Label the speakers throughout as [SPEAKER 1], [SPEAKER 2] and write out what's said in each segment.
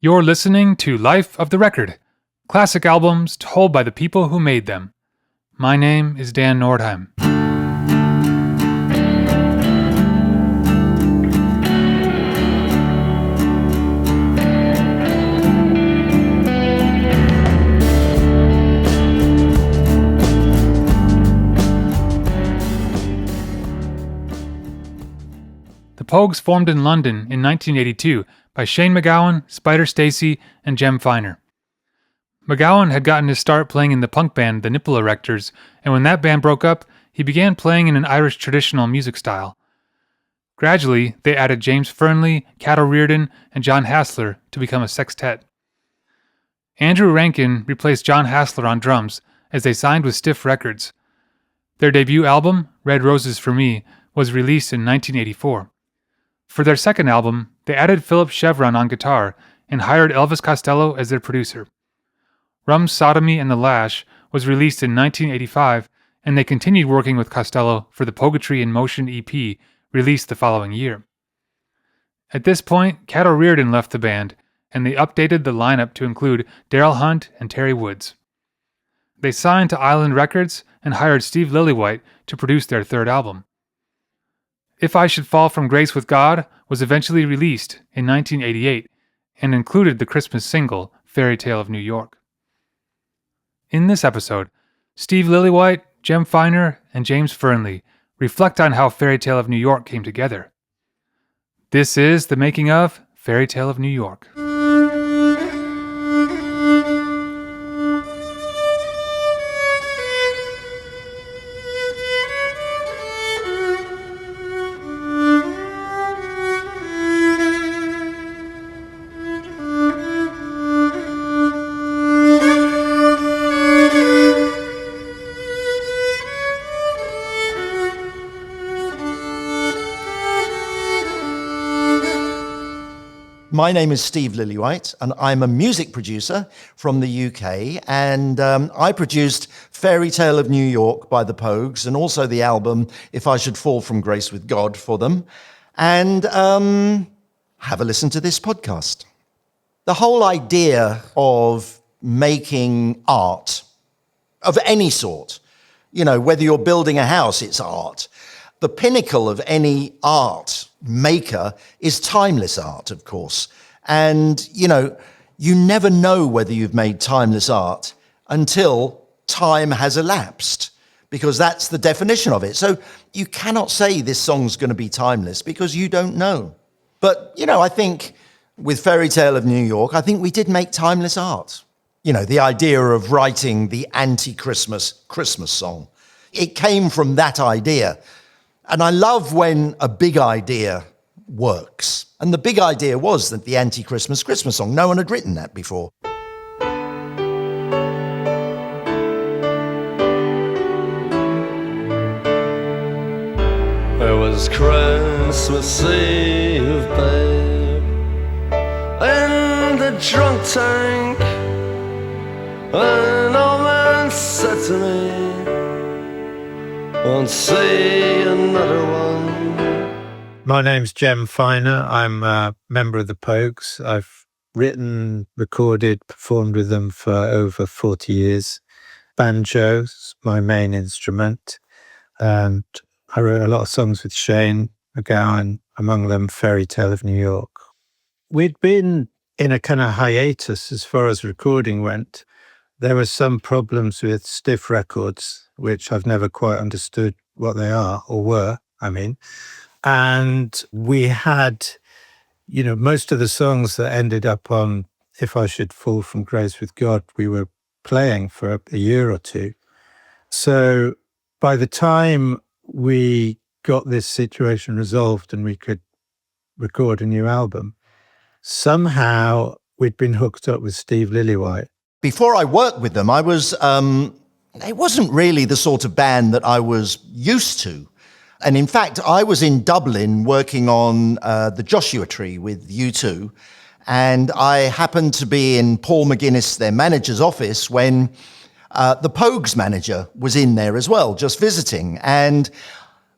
[SPEAKER 1] You're listening to Life of the Record, classic albums told by the people who made them. My name is Dan Nordheim. The Pogues formed in London in 1982 by Shane MacGowan, Spider Stacy, and Jem Finer. MacGowan had gotten his start playing in the punk band the Nipple Erectors, and when that band broke up, he began playing in an Irish traditional music style. Gradually, they added James Fearnley, Cait O'Riordan, and John Hasler to become a sextet. Andrew Ranken replaced John Hasler on drums as they signed with Stiff Records. Their debut album, Red Roses for Me, was released in 1984. For their second album, they added Philip Chevron on guitar and hired Elvis Costello as their producer. Rum Sodomy the Lash was released in 1985, and they continued working with Costello for the Poguetry in Motion EP, released the following year. At this point, Cait O'Riordan left the band, and they updated the lineup to include Darryl Hunt and Terry Woods. They signed to Island Records and hired Steve Lillywhite to produce their third album. If I Should Fall from Grace with God was eventually released in 1988 and included the Christmas single Fairytale of New York. In this episode, Steve Lillywhite, Jem Finer, and James Fearnley reflect on how Fairytale of New York came together. This is the making of Fairytale of New York.
[SPEAKER 2] My name is Steve Lillywhite, and I'm a music producer from the UK, and I produced Fairytale of New York by the Pogues, and also the album If I Should Fall from Grace with God for them, and have a listen to this podcast. The whole idea of making art of any sort, you know, whether you're building a house, it's art. The pinnacle of any art maker is timeless art, of course. And, you know, you never know whether you've made timeless art until time has elapsed, because that's the definition of it. So you cannot say this song's going to be timeless because you don't know. But, you know, I think with Fairytale of New York, I think we did make timeless art. You know, the idea of writing the anti-Christmas Christmas song. It came from that idea. And I love when a big idea works. And the big idea was that the anti-Christmas Christmas song. No one had written that before.
[SPEAKER 3] It was Christmas Eve, babe, in the drunk tank. An old man said to me, won't see another one.
[SPEAKER 4] My name's Jem Finer. I'm a member of the Pogues. I've written, recorded, performed with them for over 40 years. Banjo's my main instrument. And I wrote a lot of songs with Shane MacGowan, among them Fairytale of New York. We'd been in a kind of hiatus as far as recording went. There were some problems with Stiff Records, which I've never quite understood what they are, or were, I mean. And we had, you know, most of the songs that ended up on If I Should Fall from Grace with God, we were playing for a year or two. So by the time we got this situation resolved and we could record a new album, somehow we'd been hooked up with Steve Lillywhite.
[SPEAKER 2] Before I worked with them, I was, it wasn't really the sort of band that I was used to. And in fact, I was in Dublin working on the Joshua Tree with U2. And I happened to be in Paul McGuinness, their manager's office, when the Pogues manager was in there as well, just visiting. And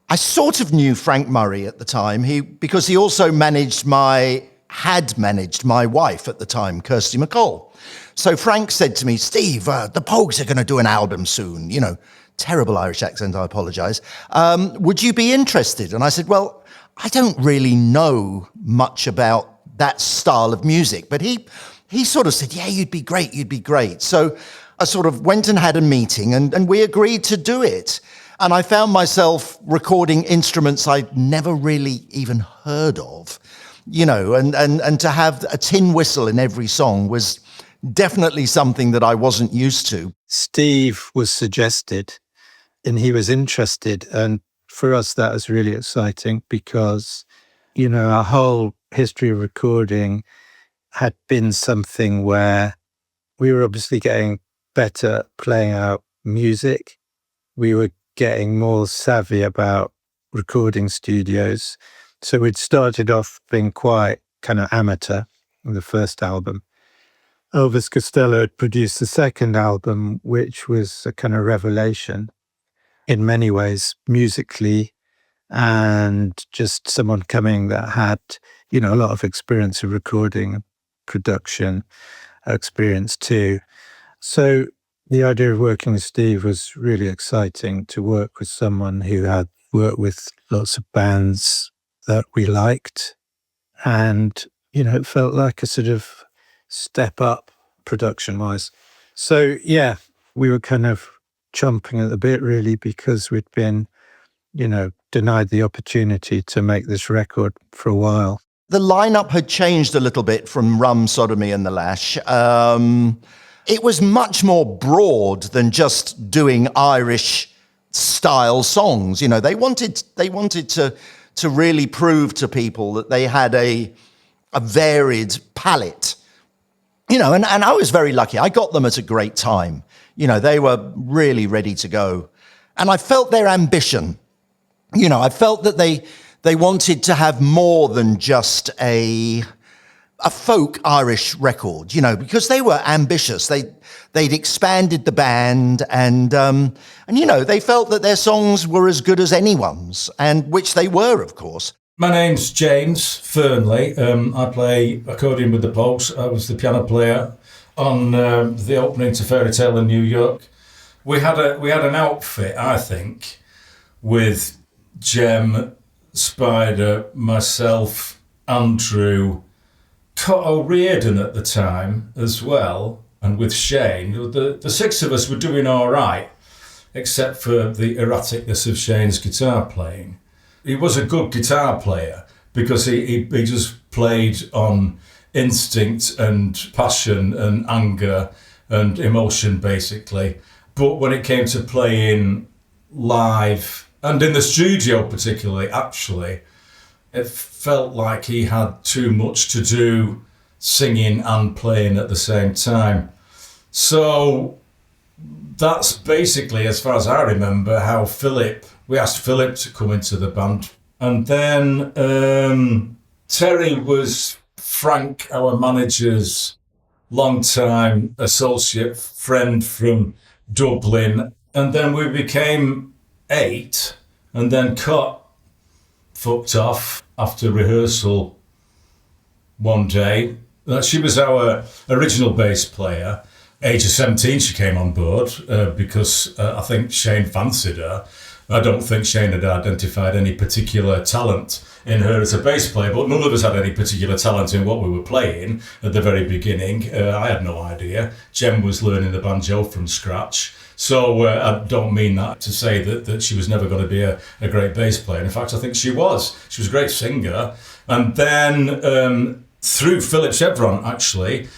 [SPEAKER 2] I sort of knew Frank Murray at the time, because he also managed my had managed my wife at the time, Kirsty MacColl. So Frank said to me, Steve, the Pogues are going to do an album soon. You know, terrible Irish accent, I apologise. Would you be interested? And I said, well, I don't really know much about that style of music. But he sort of said, yeah, you'd be great. So I sort of went and had a meeting and we agreed to do it. And I found myself recording instruments I'd never really even heard of, you know, and to have a tin whistle in every song was definitely something that I wasn't used to.
[SPEAKER 4] Steve was suggested and he was interested. And for us, that was really exciting because, you know, our whole history of recording had been something where we were obviously getting better playing out music. We were getting more savvy about recording studios. So we'd started off being quite kind of amateur in the first album. Elvis Costello had produced the second album, which was a kind of revelation in many ways, musically, and just someone coming that had, you know, a lot of experience of recording, production experience too. So the idea of working with Steve was really exciting, to work with someone who had worked with lots of bands that we liked. And, you know, it felt like a sort of step up production-wise. So, yeah, we were kind of chomping at the bit, really, because we'd been, you know, denied the opportunity to make this record for a while.
[SPEAKER 2] The lineup had changed a little bit from Rum Sodomy and the Lash. It was much more broad than just doing Irish style songs. You know, they wanted to really prove to people that they had a varied palette. You know, and I was very lucky. I got them at a great time. You know, they were really ready to go. And I felt their ambition. You know, I felt that they wanted to have more than just a folk Irish record, you know, because they were ambitious. They'd expanded the band and you know, they felt that their songs were as good as anyone's, and which they were, of course.
[SPEAKER 5] My name's James Fearnley. I play accordion with the Pogues. I was the piano player on the opening to Fairytale of New York. We had an outfit, I think, with Jem, Spider, myself, Andrew, Cait O'Riordan at the time as well, and with Shane. The six of us were doing all right, except for the erraticness of Shane's guitar playing. He was a good guitar player because he just played on instinct and passion and anger and emotion, basically. But when it came to playing live, and in the studio particularly, actually, it felt like he had too much to do singing and playing at the same time. So that's basically, as far as I remember, how we asked Philip to come into the band. And then Terry was Frank, our manager's long-time associate friend from Dublin. And then we became 8, and then Cait fucked off after rehearsal one day. She was our original bass player. Age of 17, she came on board because I think Shane fancied her. I don't think Shane had identified any particular talent in her as a bass player, but none of us had any particular talent in what we were playing at the very beginning. I had no idea. Jem was learning the banjo from scratch. So I don't mean that to say that she was never going to be a great bass player. In fact, I think she was. She was a great singer. And then through Philip Chevron, actually,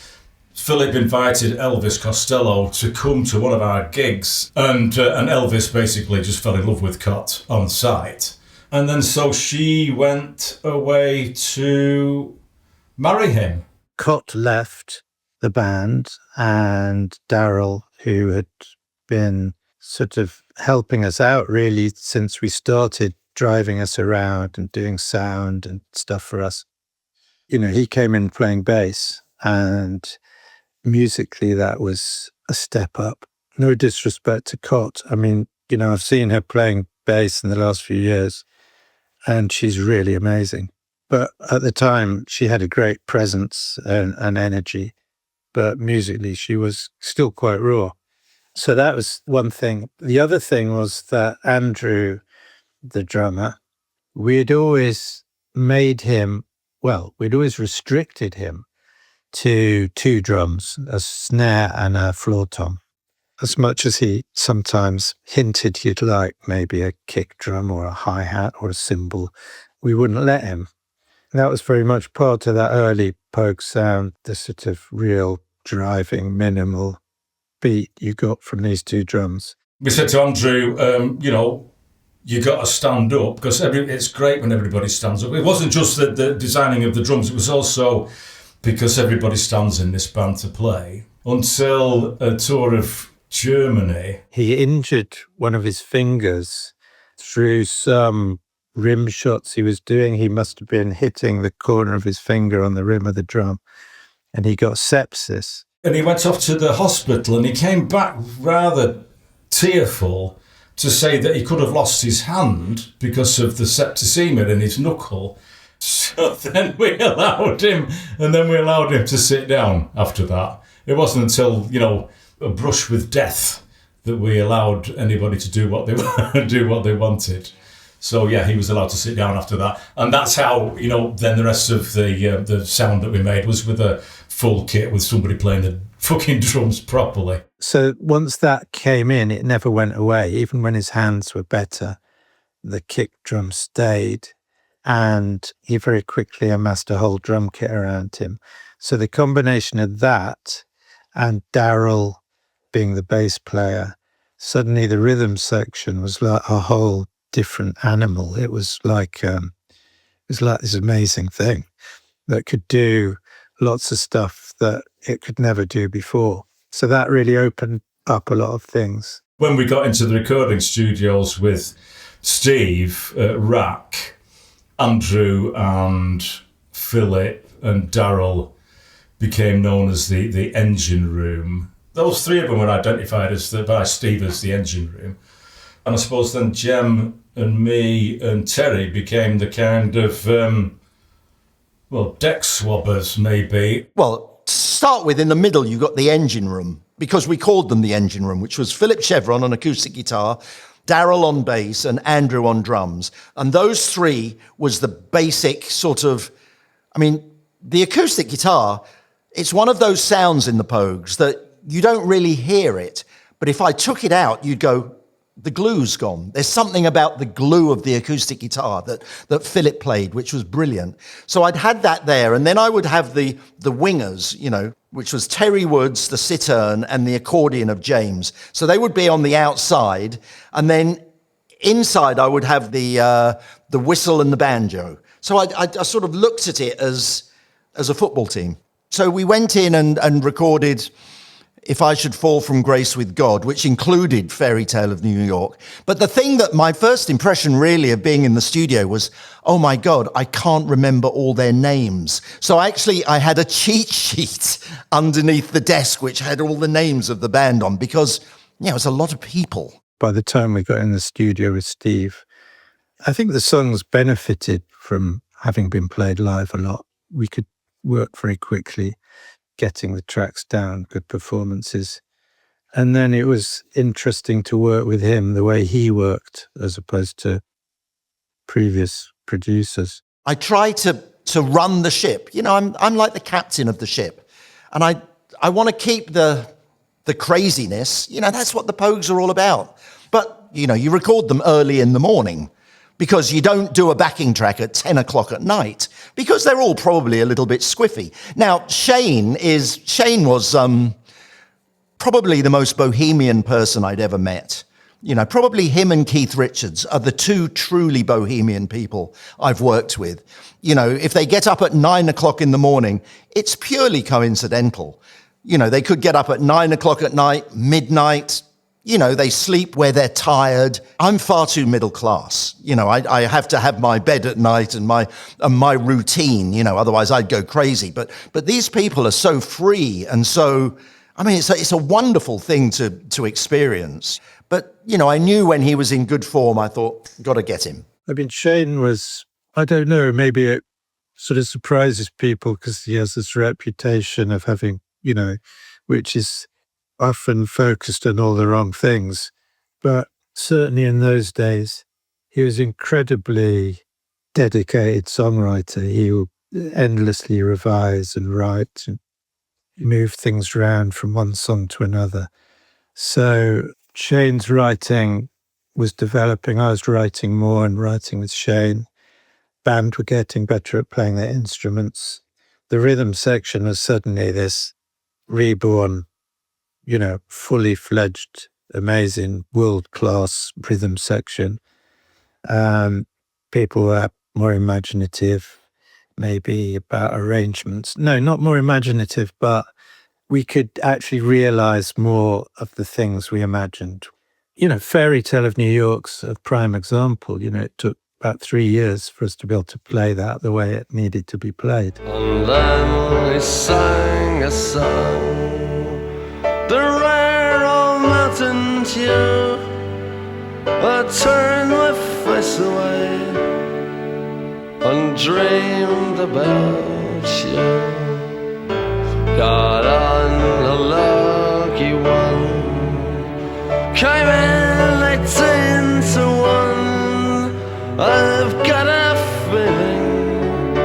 [SPEAKER 5] Philip invited Elvis Costello to come to one of our gigs, and Elvis basically just fell in love with Cait on site. And then so she went away to marry him.
[SPEAKER 4] Cait left the band, and Darryl, who had been sort of helping us out really since we started, driving us around and doing sound and stuff for us. You know, he came in playing bass, and musically that was a step up. No disrespect to Cait. I mean, you know, I've seen her playing bass in the last few years, and she's really amazing. But at the time, she had a great presence and energy. But musically, she was still quite raw. So that was one thing. The other thing was that Andrew, the drummer, we'd always restricted him to 2 drums, a snare and a floor tom. As much as he sometimes hinted he'd like maybe a kick drum or a hi-hat or a cymbal, we wouldn't let him. And that was very much part of that early Pogue sound, the sort of real driving, minimal beat you got from these 2 drums.
[SPEAKER 5] We said to Andrew, you got to stand up, because it's great when everybody stands up. It wasn't just the designing of the drums, it was also because everybody stands in this band to play. Until a tour of Germany.
[SPEAKER 4] He injured one of his fingers through some rim shots he was doing. He must have been hitting the corner of his finger on the rim of the drum, and he got sepsis.
[SPEAKER 5] And he went off to the hospital, and he came back rather tearful to say that he could have lost his hand because of the septicemia in his knuckle. So then we allowed him to sit down after that. It wasn't until, a brush with death that we allowed anybody to do what they wanted. So yeah, he was allowed to sit down after that. And that's how, then the rest of the sound that we made was with a full kit with somebody playing the fucking drums properly.
[SPEAKER 4] So once that came in, it never went away. Even when his hands were better, the kick drum stayed. And he very quickly amassed a whole drum kit around him. So the combination of that and Darryl being the bass player, suddenly the rhythm section was like a whole different animal. It was like this amazing thing that could do lots of stuff that it could never do before. So that really opened up a lot of things.
[SPEAKER 5] When we got into the recording studios with Steve at Rack, Andrew and Philip and Darryl became known as the engine room. Those 3 of them were identified by Steve as the engine room. And I suppose then Jem and me and Terry became the kind of, deck swabbers, maybe.
[SPEAKER 2] Well, to start with, in the middle, you got the engine room, because we called them the engine room, which was Philip Chevron on acoustic guitar, Darryl on bass, and Andrew on drums. And those 3 was the basic sort of, the acoustic guitar, it's one of those sounds in the Pogues that you don't really hear it. But if I took it out, you'd go, the glue's gone. There's something about the glue of the acoustic guitar that Philip played, which was brilliant. So I'd had that there. And then I would have the wingers, which was Terry Woods, the cittern, and the accordion of James. So they would be on the outside. And then inside, I would have the whistle and the banjo. So I sort of looked at it as a football team. So we went in and recorded If I Should Fall From Grace With God, which included Fairytale of New York. But the thing that my first impression really of being in the studio was, oh my God, I can't remember all their names. So actually I had a cheat sheet underneath the desk which had all the names of the band on, because, it was a lot of people.
[SPEAKER 4] By the time we got in the studio with Steve, I think the songs benefited from having been played live a lot. We could work very quickly, getting the tracks down, good performances. And then it was interesting to work with him the way he worked as opposed to previous producers.
[SPEAKER 2] I try to run the ship. I'm like the captain of the ship. And I want to keep the craziness. That's what the Pogues are all about. But, you record them early in the morning, because you don't do a backing track at 10 o'clock at night, because they're all probably a little bit squiffy. Now, Shane was probably the most bohemian person I'd ever met. Probably him and Keith Richards are the 2 truly bohemian people I've worked with. If they get up at 9 o'clock in the morning, it's purely coincidental. They could get up at 9 o'clock at night, midnight. They sleep where they're tired. I'm far too middle class. I have to have my bed at night and my routine, otherwise I'd go crazy. But these people are so free, and so, it's a wonderful thing to experience. But, I knew when he was in good form, I thought, got to get him.
[SPEAKER 4] Shane was, I don't know, maybe sort of surprises people because he has this reputation of having, which is often focused on all the wrong things. But certainly in those days, he was incredibly dedicated songwriter. He would endlessly revise and write and move things around from one song to another. So Shane's writing was developing. I was writing more and writing with Shane. Band were getting better at playing their instruments. The rhythm section was suddenly this reborn, fully fledged, amazing, world-class rhythm section. People were more imaginative, maybe about arrangements. No, not more imaginative, but we could actually realize more of the things we imagined. Fairytale of New York's a prime example. It took about 3 years for us to be able to play that the way it needed to be played.
[SPEAKER 3] And then he sang a song, the rare old mountain tune. I turned my face away and dreamed about you. Got on a lucky one, came in 18 to 1. I've got a feeling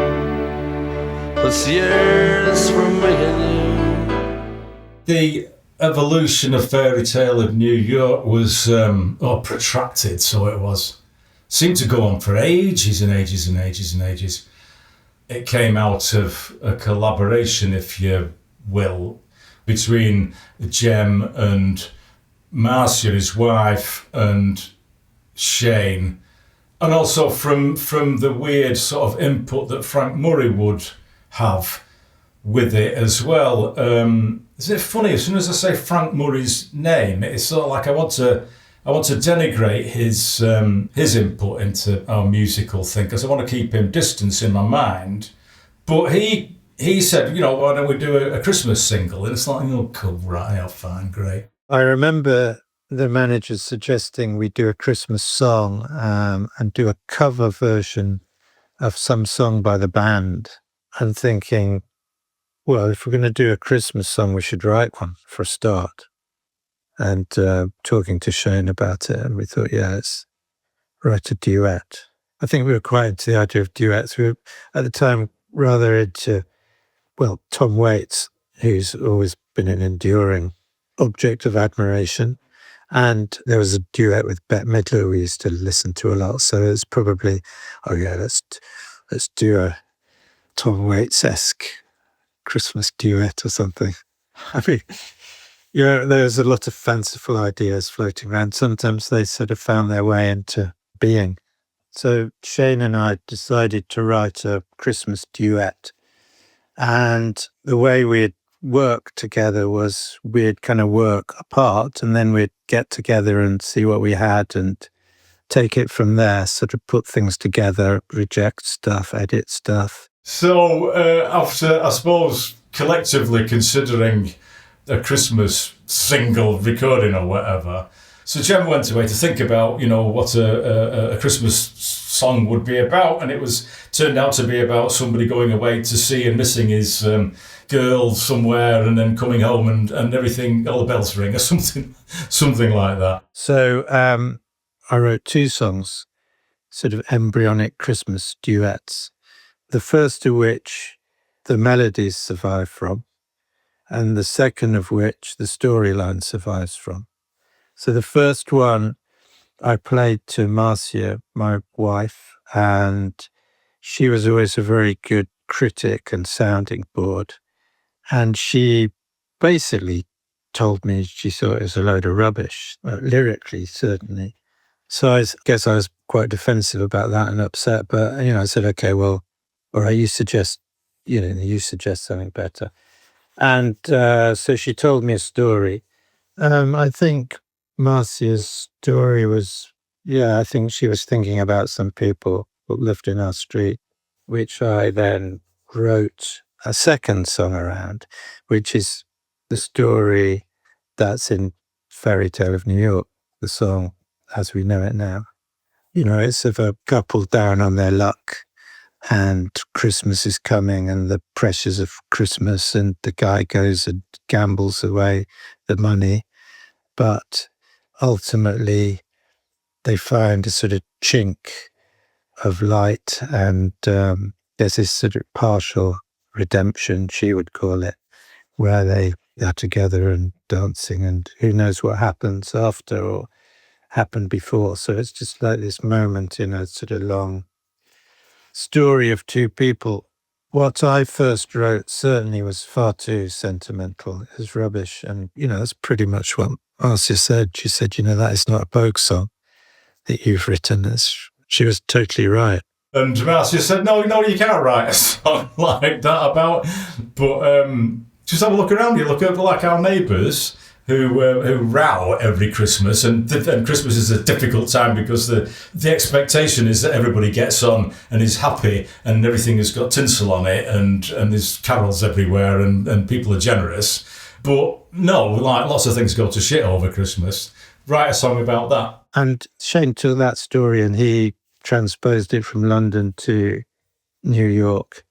[SPEAKER 3] it's years from me and you.
[SPEAKER 5] The evolution of Fairytale of New York was protracted, so it was. Seemed to go on for ages and ages and ages and ages. It came out of a collaboration, if you will, between Jem and Marcia, his wife, and Shane, and also from the weird sort of input that Frank Murray would have with it as well. Is it funny? As soon as I say Frank Murray's name, it's sort of like I want to denigrate his input into our musical thing because I want to keep him distant in my mind. But he said, why don't we do a Christmas single? And it's like, oh, cool, right, yeah, fine, great.
[SPEAKER 4] I remember the managers suggesting we do a Christmas song and do a cover version of some song by the band, and thinking, well, if we're going to do a Christmas song, we should write one for a start. And talking to Shane about it, and we thought, yeah, let's write a duet. I think we were quite into the idea of duets. We were, at the time, rather into, Tom Waits, who's always been an enduring object of admiration. And there was a duet with Bette Midler we used to listen to a lot. So it's probably, let's do a Tom Waits-esque Christmas duet or something. I mean, there's a lot of fanciful ideas floating around. Sometimes they sort of found their way into being. So Shane and I decided to write a Christmas duet. And the way we'd work together was we'd kind of work apart and then we'd get together and see what we had and take it from there, sort of put things together, reject stuff, edit stuff.
[SPEAKER 5] So after, I suppose, collectively considering a Christmas single recording or whatever, so Jem went away to think about, what a Christmas song would be about, and it turned out to be about somebody going away to sea and missing his girl somewhere and then coming home and everything, all the bells ring or something like that.
[SPEAKER 4] So I wrote 2 songs, sort of embryonic Christmas duets, the first of which the melodies survive from, and the second of which the storyline survives from. So the first one I played to Marcia, my wife, and she was always a very good critic and sounding board. And she basically told me she thought it was a load of rubbish, lyrically, certainly. So I guess I was quite defensive about that and upset. But, I said, okay, well, all right, you suggest something better. And so she told me a story. I think Marcia's story was, I think she was thinking about some people who lived in our street, which I then wrote a second song around, which is the story that's in Fairytale of New York, the song as we know it now. It's of a couple down on their luck, and Christmas is coming and the pressures of Christmas, and the guy goes and gambles away the money. But ultimately, they find a sort of chink of light, and there's this sort of partial redemption, she would call it, where they are together and dancing, and who knows what happens after or happened before. So it's just like this moment in a sort of long story of two people. What I first wrote certainly was far too sentimental. It was rubbish. And, that's pretty much what Marcia said. She said, that is not a Pogues song that you've written. She was totally right.
[SPEAKER 5] And Marcia said, no, you can't write a song like that about... But just have a look around you. Look at like our neighbours who row every Christmas, and Christmas is a difficult time because the expectation is that everybody gets on and is happy and everything has got tinsel on it and there's carols everywhere and people are generous. But no, like lots of things go to shit over Christmas. Write a song about that.
[SPEAKER 4] And Shane took that story and he transposed it from London to New York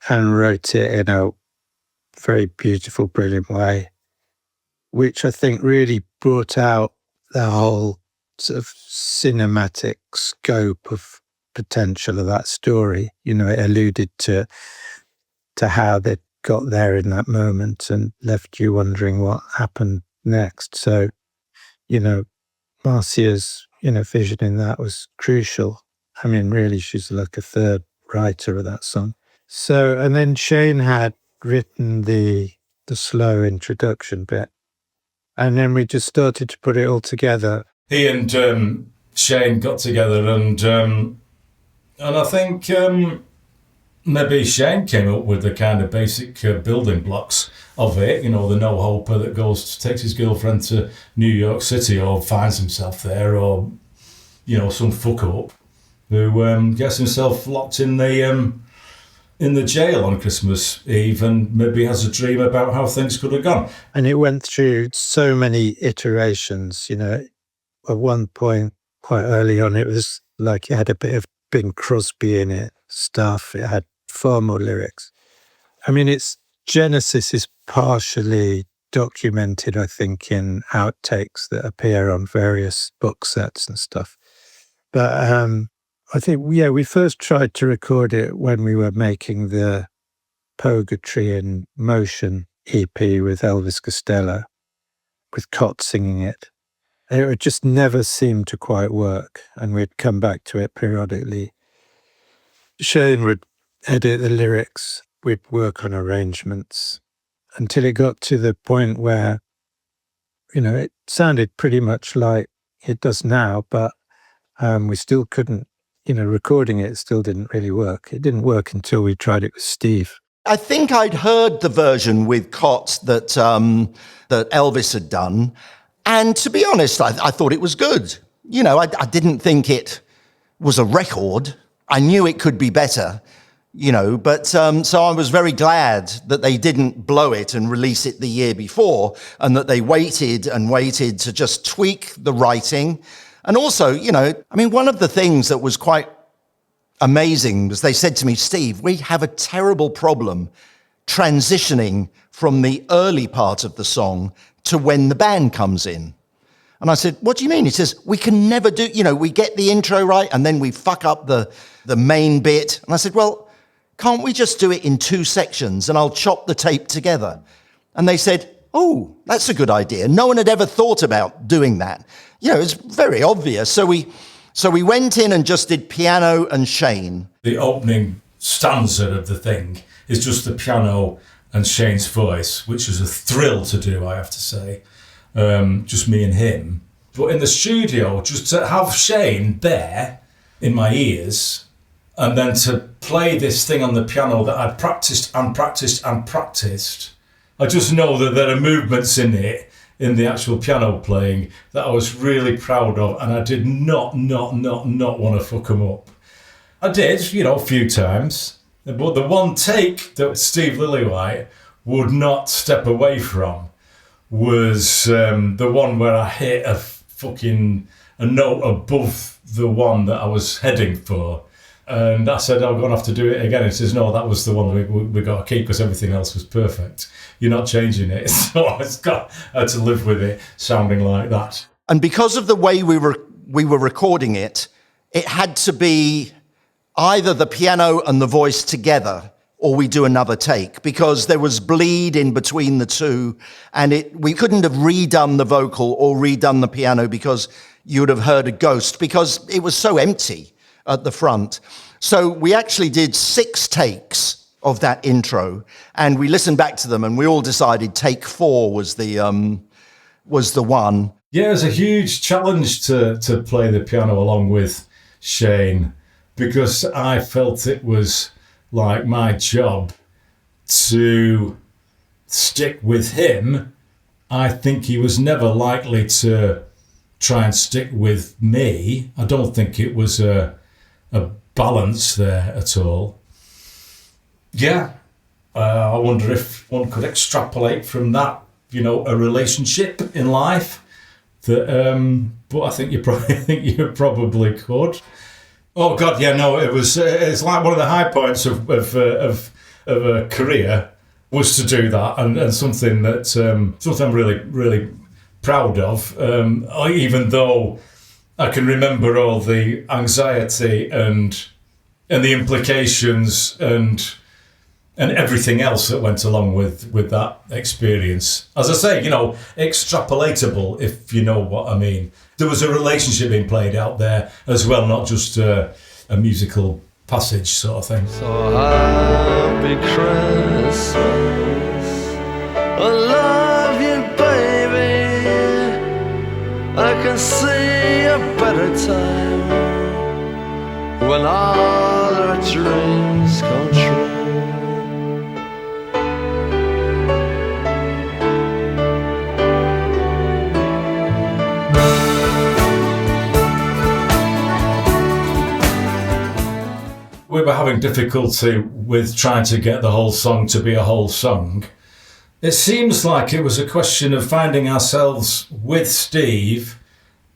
[SPEAKER 4] and wrote it in a very beautiful, brilliant way, which I think really brought out the whole sort of cinematic scope of potential of that story. It alluded to how they got there in that moment and left you wondering what happened next. So, Marcia's, vision in that was crucial. I mean, really, she's like a third writer of that song. So, and then Shane had written the slow introduction bit. And then we just started to put it all together.
[SPEAKER 5] He and Shane got together, and I think maybe Shane came up with the kind of basic building blocks of it. The no-hoper that takes his girlfriend to New York City or finds himself there, or some fuck-up who gets himself locked in the jail on Christmas Eve and maybe has a dream about how things could have gone.
[SPEAKER 4] And it went through so many iterations, At one point, quite early on, it was like it had a bit of Bing Crosby in it, stuff. It had far more lyrics. I mean, its genesis is partially documented, I think, in outtakes that appear on various box sets and stuff. But I think, we first tried to record it when we were making the Poguetry in Motion EP with Elvis Costello, with Cott singing it. And it just never seemed to quite work, and we'd come back to it periodically. Shane would edit the lyrics, we'd work on arrangements, until it got to the point where, it sounded pretty much like it does now, but we still couldn't, recording it still didn't really work. It didn't work until we tried it with Steve.
[SPEAKER 2] I think I'd heard the version with Cott that Elvis had done. And to be honest, I thought it was good. I didn't think it was a record. I knew it could be better, but so I was very glad that they didn't blow it and release it the year before, and that they waited to just tweak the writing. And also, one of the things that was quite amazing was they said to me, Steve, we have a terrible problem transitioning from the early part of the song to when the band comes in. And I said, what do you mean? He says, we can never do, we get the intro right and then we fuck up the main bit. And I said, well, can't we just do it in 2 sections and I'll chop the tape together? And they said, oh, that's a good idea. No one had ever thought about doing that. It's very obvious. So we went in and just did piano and Shane.
[SPEAKER 5] The opening stanza of the thing is just the piano and Shane's voice, which was a thrill to do, I have to say. Just me and him. But in the studio, just to have Shane there in my ears, and then to play this thing on the piano that I'd practiced and practiced and practiced. I just know that there are movements in it, in the actual piano playing, that I was really proud of, and I did not want to fuck them up. I did, a few times, but the one take that Steve Lillywhite would not step away from was the one where I hit a note above the one that I was heading for. And I said, I'm going to have to do it again. He says, no, that was the one we got to keep because everything else was perfect. You're not changing it. So I had to live with it sounding like that.
[SPEAKER 2] And because of the way we were recording it, it had to be either the piano and the voice together, or we do another take, because there was bleed in between the two, and we couldn't have redone the vocal or redone the piano because you would have heard a ghost, because it was so empty at the front. So we actually did 6 takes of that intro, and we listened back to them, and we all decided take 4 was the one.
[SPEAKER 5] Yeah, it was a huge challenge to play the piano along with Shane, because I felt it was like my job to stick with him. I think he was never likely to try and stick with me. I don't think it was a balance there at all. Yeah, I wonder if one could extrapolate from that, a relationship in life. But I think you probably could. Oh God, yeah, no, it's like one of the high points of a career was to do that, and something that something I'm really, really proud of. Even though I can remember all the anxiety and the implications and everything else that went along with that experience. As I say, extrapolatable, if you know what I mean. There was a relationship being played out there as well, not just a musical passage sort of thing.
[SPEAKER 3] So happy Christmas, I love you, baby. I can see a better time when all our dreams come true.
[SPEAKER 5] We were having difficulty with trying to get the whole song to be a whole song. It seems like it was a question of finding ourselves with Steve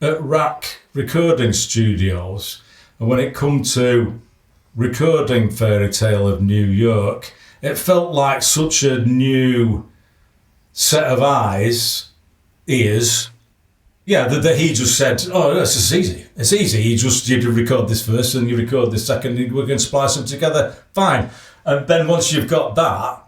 [SPEAKER 5] at Rack Recording Studios. And when it come to recording Fairytale of New York, it felt like such a new set of ears. Yeah, that he just said, oh, this is easy. It's easy. You record this first and you record this second, and we're going to splice them together. Fine. And then once you've got that,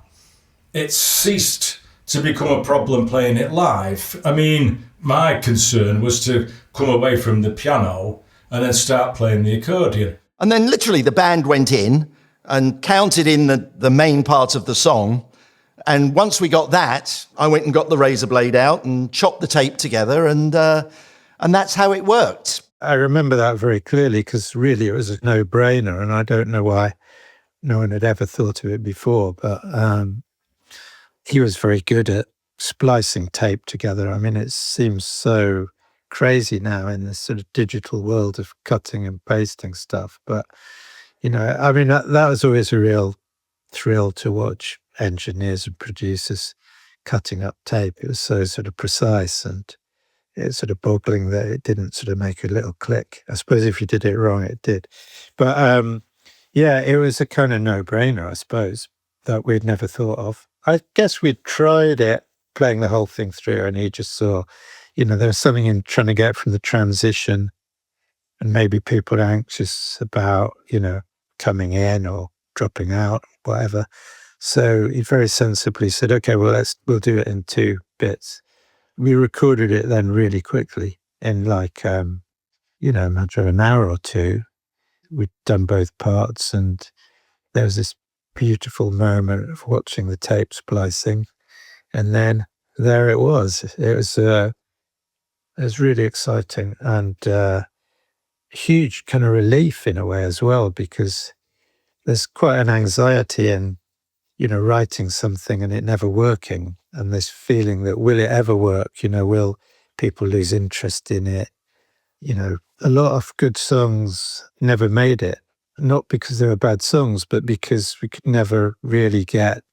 [SPEAKER 5] it's ceased to become a problem playing it live. I mean, my concern was to come away from the piano and then start playing the accordion.
[SPEAKER 2] And then literally the band went in and counted in the main part of the song. And once we got that, I went and got the razor blade out and chopped the tape together, and that's how it worked.
[SPEAKER 4] I remember that very clearly because really it was a no-brainer, and I don't know why no one had ever thought of it before, but he was very good at splicing tape together. I mean, it seems so crazy now in this sort of digital world of cutting and pasting stuff, but, I mean, that was always a real thrill to watch engineers and producers cutting up tape. It was so sort of precise, and it's sort of boggling that it didn't sort of make a little click. I suppose if you did it wrong, it did. But yeah, it was a kind of no-brainer, I suppose, that we'd never thought of. I guess we'd tried it, playing the whole thing through, and he just saw, there was something in trying to get from the transition, and maybe people are anxious about, coming in or dropping out, whatever. So he very sensibly said, okay, well, we'll do it in 2 bits. We recorded it then really quickly in like, a matter of an hour or 2. We'd done both parts, and there was this beautiful moment of watching the tape splicing. And then there it was. It was really exciting, and huge kind of relief in a way as well, because there's quite an anxiety in writing something and it never working, and this feeling that will it ever work? Will people lose interest in it? A lot of good songs never made it, not because they were bad songs, but because we could never really get,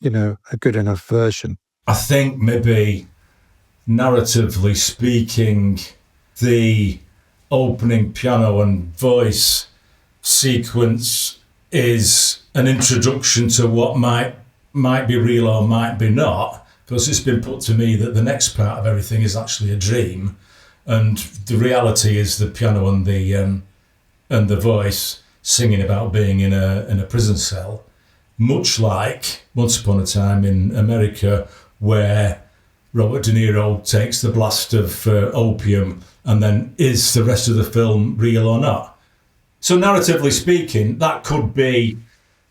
[SPEAKER 4] a good enough version.
[SPEAKER 5] I think maybe narratively speaking, the opening piano and voice sequence is an introduction to what might be real or might be not, because it's been put to me that the next part of everything is actually a dream, and the reality is the piano and the voice singing about being in a prison cell, much like Once Upon a Time in America, where Robert De Niro takes the blast of opium, and then is the rest of the film real or not? So narratively speaking, that could be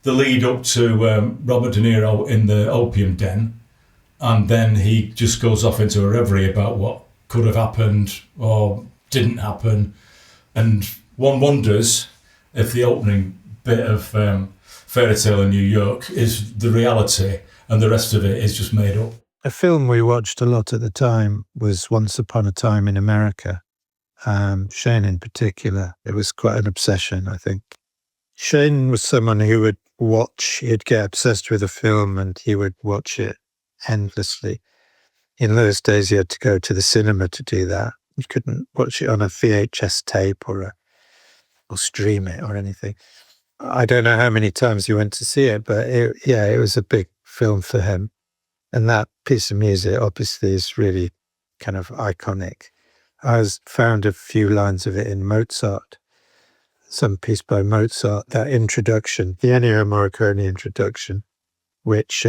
[SPEAKER 5] the lead up to Robert De Niro in the opium den, and then he just goes off into a reverie about what could have happened or didn't happen, and one wonders if the opening bit of Fairytale in New York is the reality and the rest of it is just made up.
[SPEAKER 4] A film we watched a lot at the time was Once Upon a Time in America. Shane in particular, it was quite an obsession, I think. Shane was someone who would watch, he'd get obsessed with a film and he would watch it endlessly. In those days, you had to go to the cinema to do that. You couldn't watch it on a VHS tape or stream it or anything. I don't know how many times you went to see it, but it was a big film for him. And that piece of music obviously is really kind of iconic. I found a few lines of it in Mozart, some piece by Mozart, that introduction, the Ennio Morricone introduction, which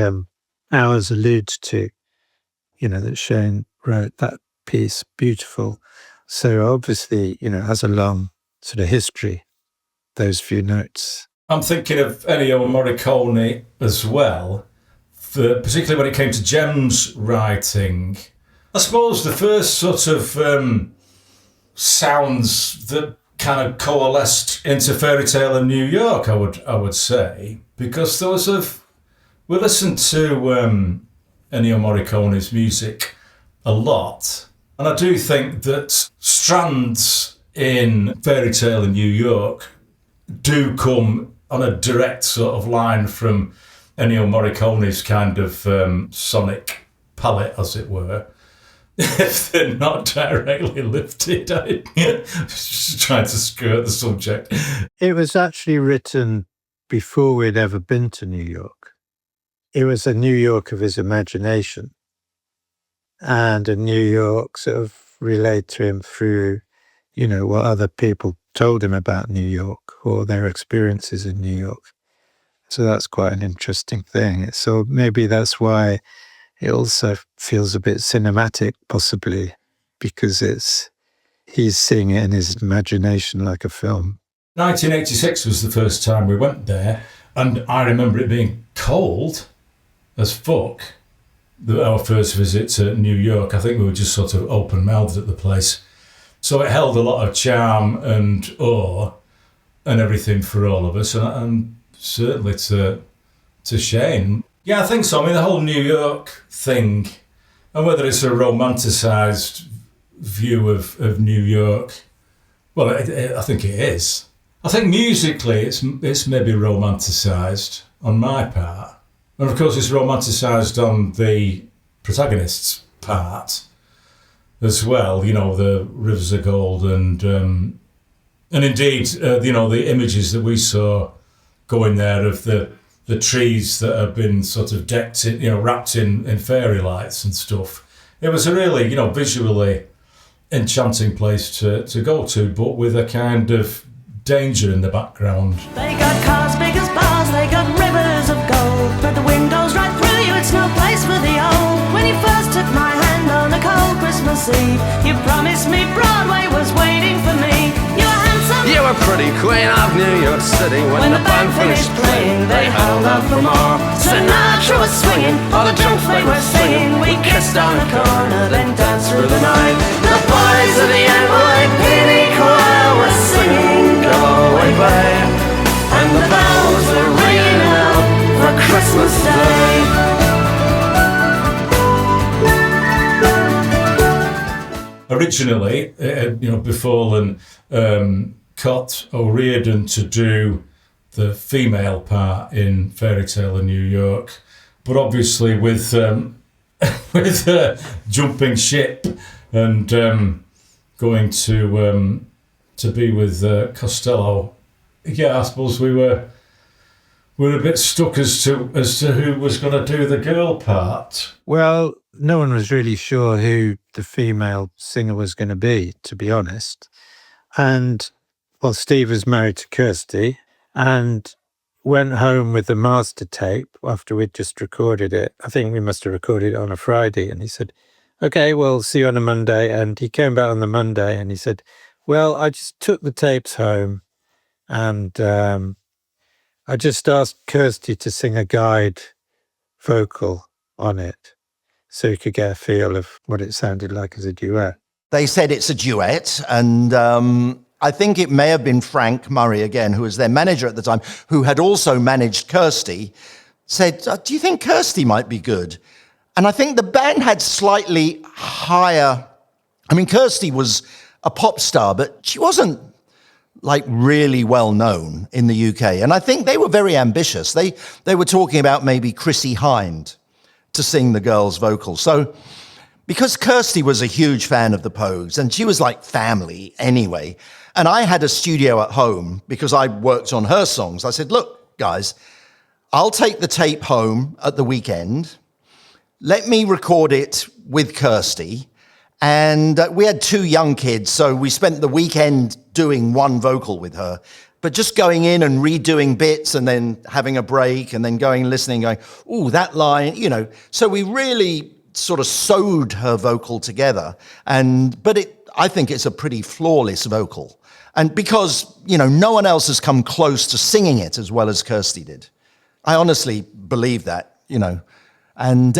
[SPEAKER 4] Hours alludes to, that Shane wrote that piece, beautiful. So obviously, has a long sort of history, those few notes.
[SPEAKER 5] I'm thinking of Ennio Morricone as well, particularly when it came to Jem's writing. I suppose the first sort of sounds that kind of coalesced into Fairytale in New York, I would say, because there was we listened to Ennio Morricone's music a lot, and I do think that strands in Fairytale in New York do come on a direct sort of line from Ennio Morricone's kind of sonic palette, as it were. If they're not directly lifted, I'm just trying to skirt the subject.
[SPEAKER 4] It was actually written before we'd ever been to New York. It was a New York of his imagination, and a New York sort of relayed to him through, what other people told him about New York or their experiences in New York. So that's quite an interesting thing. So maybe that's why it also feels a bit cinematic, possibly, because he's seeing it in his imagination like a film.
[SPEAKER 5] 1986 was the first time we went there, and I remember it being cold as fuck. Our first visit to New York, I think we were just sort of open-mouthed at the place. So it held a lot of charm and awe and everything for all of us, and certainly to Shane. Yeah, I think so. I mean, the whole New York thing, and whether it's a romanticised view of New York, well, I think it is. I think musically it's maybe romanticised on my part. And of course it's romanticised on the protagonist's part as well, the rivers of gold and indeed, the images that we saw going there of the trees that have been sort of decked in, wrapped in fairy lights and stuff. It was a really, visually enchanting place to go to, but with a kind of danger in the background.
[SPEAKER 6] They got cars big as bars, they got rivers of gold, but the wind goes right through you, it's no place for the old. When you first took my hand on a cold Christmas Eve, you promised me Broadway was waiting for me. You were handsome,
[SPEAKER 3] You were pretty queen of New York City. When the band finished playing, they held out for more.
[SPEAKER 6] Sinatra was swinging, all the drunks they were singing. We kissed on the corner, then danced through the night.
[SPEAKER 3] The boys of the NYPD choir were singing Go Away Babe,
[SPEAKER 6] And the bells were ringing out for Christmas Day.
[SPEAKER 5] Originally, it had befallen Cait O'Riordan to do the female part in Fairytale in New York, but obviously with jumping ship and going to be with Costello, I suppose we were a bit stuck as to who was going to do the girl part.
[SPEAKER 4] Well, no one was really sure who the female singer was going to be, to be honest. And, well, Steve was married to Kirsty and went home with the master tape after we'd just recorded it. I think we must have recorded it on a Friday. And he said, okay, well, see you on a Monday. And he came back on the Monday and he said, well, I just took the tapes home and I just asked Kirsty to sing a guide vocal on it so you could get a feel of what it sounded like as a duet.
[SPEAKER 2] They said it's a duet, and I think it may have been Frank Murray, again, who was their manager at the time, who had also managed Kirsty, said, do you think Kirsty might be good? And I think the band had slightly higher... I mean, Kirsty was a pop star, but she wasn't like really well known in the UK. And I think they were very ambitious. They were talking about maybe Chrissie Hynde to sing the girls' vocals. So because Kirsty was a huge fan of the Pogues, and she was like family anyway, and I had a studio at home because I worked on her songs, I said, look, guys, I'll take the tape home at the weekend. Let me record it with Kirsty. And we had 2 young kids, so we spent the weekend doing one vocal with her, but just going in and redoing bits and then having a break and then going and listening, going, ooh, that line, you know. So we really sort of sewed her vocal together. But I think it's a pretty flawless vocal. And because, you know, no one else has come close to singing it as well as Kirsty did. I honestly believe that, you know. And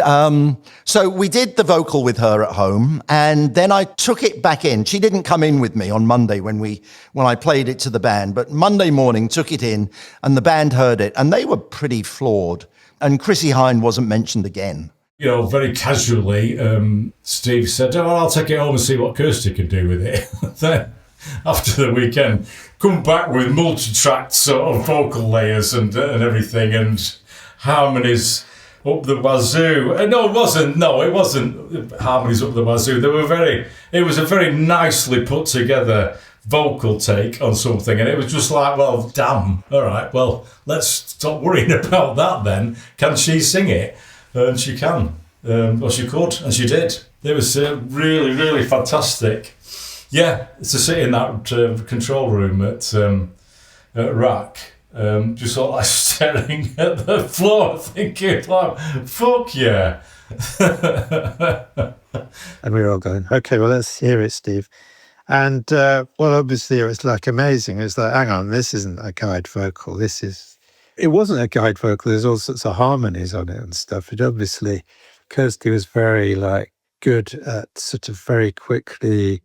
[SPEAKER 2] so we did the vocal with her at home, and then I took it back in. She didn't come in with me on Monday when I played it to the band, but Monday morning took it in, and the band heard it, and they were pretty floored. And Chrissie Hynde wasn't mentioned again.
[SPEAKER 5] You know, very casually, Steve said, "Oh, I'll take it home and see what Kirsty can do with it." Then, after the weekend, come back with multi-tracked sort of vocal layers and everything, and harmonies up the wazoo. No, it wasn't harmonies up the wazoo. It was a very nicely put together vocal take on something, and it was just like, well, damn, all right, well, let's stop worrying about that then. Can she sing it? And she can. Or she could, and she did. It was really, really fantastic. Yeah, to sit in that control room at RAC, just sort of like staring at the floor, thinking like, fuck yeah.
[SPEAKER 4] And we were all going, okay, well, let's hear it, Steve. And, well, obviously it was like amazing. It was like, hang on, this isn't a guide vocal. It wasn't a guide vocal. There's all sorts of harmonies on it and stuff. It obviously, Kirsty was very like good at sort of very quickly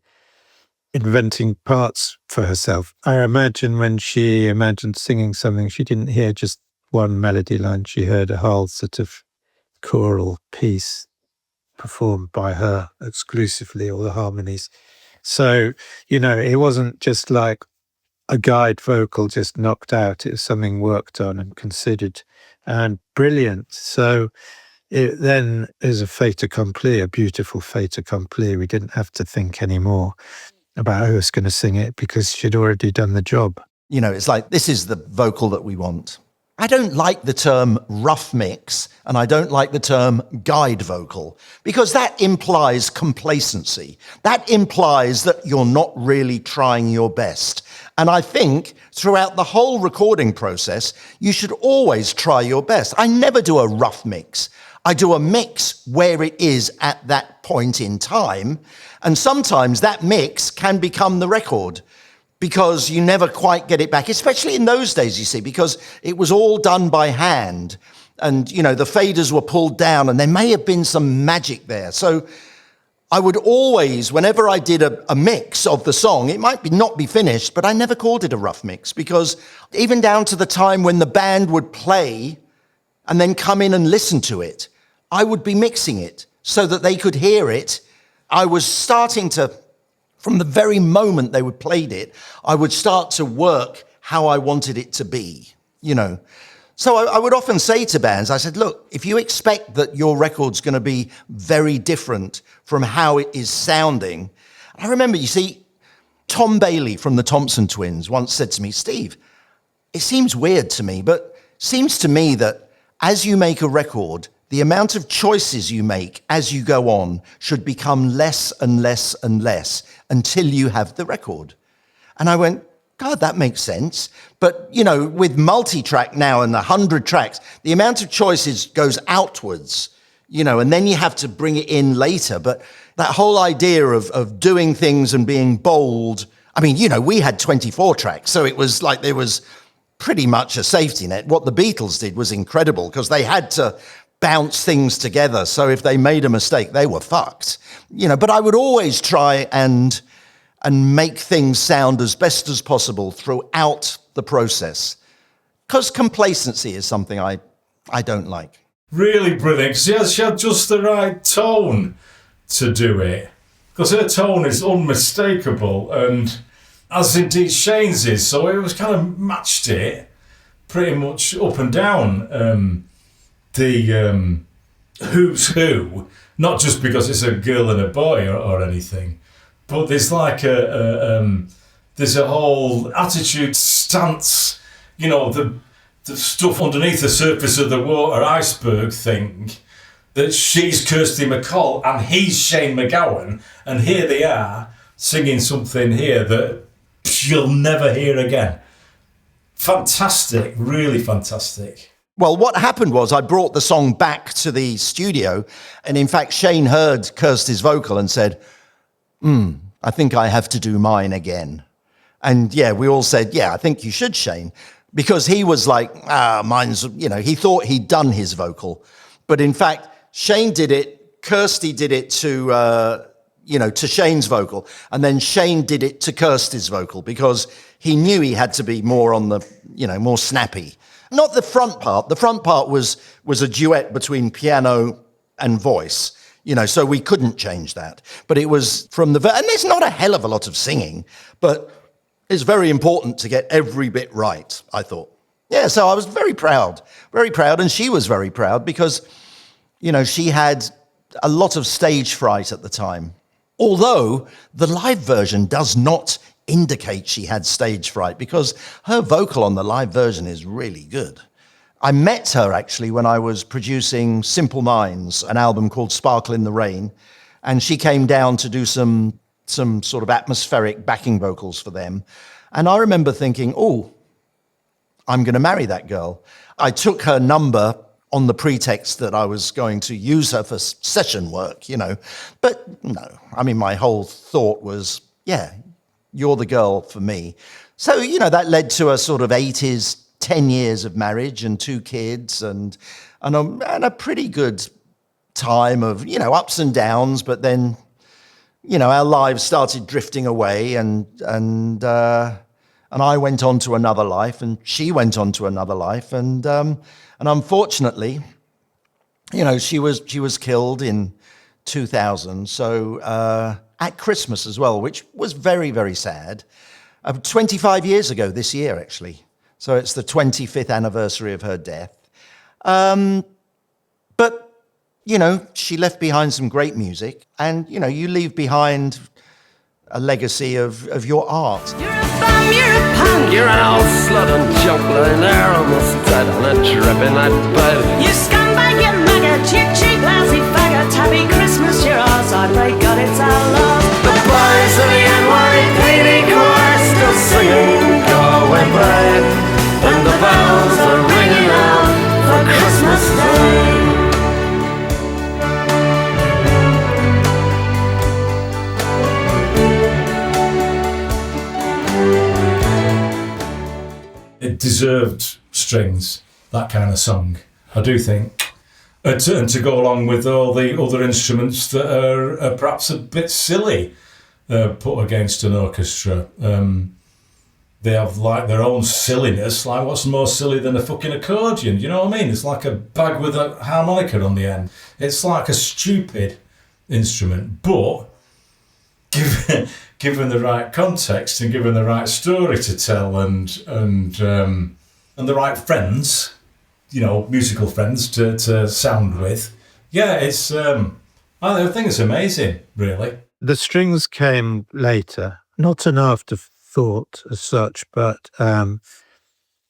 [SPEAKER 4] inventing parts for herself. I imagine when she imagined singing something, she didn't hear just one melody line. She heard a whole sort of choral piece performed by her exclusively, all the harmonies. So, you know, it wasn't just like a guide vocal just knocked out. It was something worked on and considered and brilliant. So it then is a fait accompli, a beautiful fait accompli. We didn't have to think anymore about who was going to sing it because she'd already done the job.
[SPEAKER 2] You know, it's like, this is the vocal that we want. I don't like the term rough mix, and I don't like the term guide vocal, because that implies complacency. That implies that you're not really trying your best. And I think throughout the whole recording process, you should always try your best. I never do a rough mix. I do a mix where it is at that point in time. And sometimes that mix can become the record, because you never quite get it back, especially in those days, you see, because it was all done by hand. And, you know, the faders were pulled down, and there may have been some magic there. So I would always, whenever I did a mix of the song, it might not be finished, but I never called it a rough mix, because even down to the time when the band would play and then come in and listen to it, I would be mixing it so that they could hear it. I was starting to, from the very moment they played it, I would start to work how I wanted it to be, you know. So I would often say to bands, I said, look, if you expect that your record's going to be very different from how it is sounding. I remember, you see, Tom Bailey from the Thompson Twins once said to me, Steve, it seems weird to me, but seems to me that as you make a record, the amount of choices you make as you go on should become less and less and less until you have the record. And I went, God, that makes sense. But, you know, with multi-track now and 100 tracks, the amount of choices goes outwards, you know, and then you have to bring it in later. But that whole idea of doing things and being bold, I mean, you know, we had 24 tracks, so it was like there was pretty much a safety net. What the Beatles did was incredible because they had to bounce things together. So if they made a mistake, they were fucked, you know. But I would always try and make things sound as best as possible throughout the process, because complacency is something I don't like.
[SPEAKER 5] Really brilliant. She had just the right tone to do it, because her tone is unmistakable, and as indeed Shane's is, so it was kind of matched it pretty much up and down. The who's who, not just because it's a girl and a boy or anything, but there's like there's a whole attitude, stance, you know, the stuff underneath the surface of the water iceberg thing, that she's Kirsty MacColl and he's Shane MacGowan, and here they are singing something here that you'll never hear again. Fantastic, really fantastic.
[SPEAKER 2] Well, what happened was I brought the song back to the studio, and in fact, Shane heard Kirsty's vocal and said, I think I have to do mine again. And yeah, we all said, yeah, I think you should, Shane, because he was like, mine's, you know, he thought he'd done his vocal. But in fact, Shane did it, Kirsty did it to, you know, to Shane's vocal, and then Shane did it to Kirsty's vocal because he knew he had to be more on the, you know, more snappy. Not the front part. The front part was a duet between piano and voice, you know, so we couldn't change that. But it was from and there's not a hell of a lot of singing, but it's very important to get every bit right, I thought. Yeah, so I was very proud, and she was very proud because, you know, she had a lot of stage fright at the time. Although the live version does not indicate she had stage fright because her vocal on the live version is really good. I met her actually when I was producing Simple Minds, an album called Sparkle in the Rain, and she came down to do some sort of atmospheric backing vocals for them. And I remember thinking, oh, I'm going to marry that girl. I took her number on the pretext that I was going to use her for session work, you know. But no, I mean, my whole thought was, yeah, you're the girl for me. So, you know, that led to a sort of 80s, 10 years of marriage and 2 kids and a pretty good time of, you know, ups and downs. But then, you know, our lives started drifting away and I went on to another life and she went on to another life. And unfortunately, you know, she was killed in 2000. So at Christmas as well, which was very, very sad. 25 years ago this year, actually. So it's the 25th anniversary of her death. But, you know, she left behind some great music. And, you know, you leave behind a legacy of your art.
[SPEAKER 6] You're a bum, you're a punk,
[SPEAKER 3] You're an old slut and junk lying there almost dead on a dripping night bed.
[SPEAKER 6] you scumbag, you maggot, you cheap, lousy faggot. Happy Christmas, you're ours, I pray God it's our love.
[SPEAKER 3] The boys of the NYPD choir still singing Go Away Brave, and the bells are ringing out for Christmas Day.
[SPEAKER 5] It deserved strings, that kind of song, I do think. And to go along with all the other instruments that are perhaps a bit silly put against an orchestra. They have like their own silliness, like what's more silly than a fucking accordion, you know what I mean? It's like a bag with a harmonica on the end. It's like a stupid instrument, but given the right context and given the right story to tell and the right friends, you know, musical friends to sound with, yeah, it's I think it's amazing, really.
[SPEAKER 4] The strings came later, not an afterthought as such, but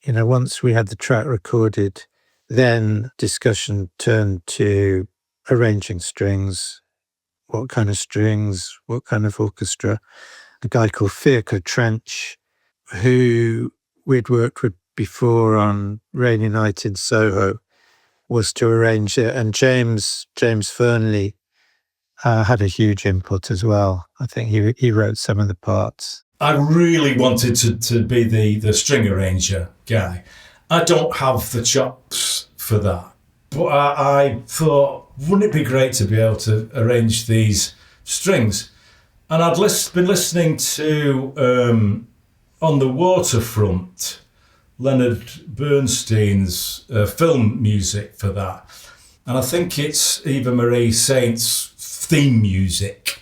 [SPEAKER 4] once we had the track recorded, then discussion turned to arranging strings, what kind of orchestra. A guy called Philip Trench, who we'd worked with before on Rainy Night in Soho, was to arrange it. And James Fearnley had a huge input as well. I think he wrote some of the parts.
[SPEAKER 5] I really wanted to be the string arranger guy. I don't have the chops for that. But I thought, wouldn't it be great to be able to arrange these strings? And I'd been listening to, On the Waterfront, Leonard Bernstein's film music for that. And I think it's Eva Marie Saint's theme music.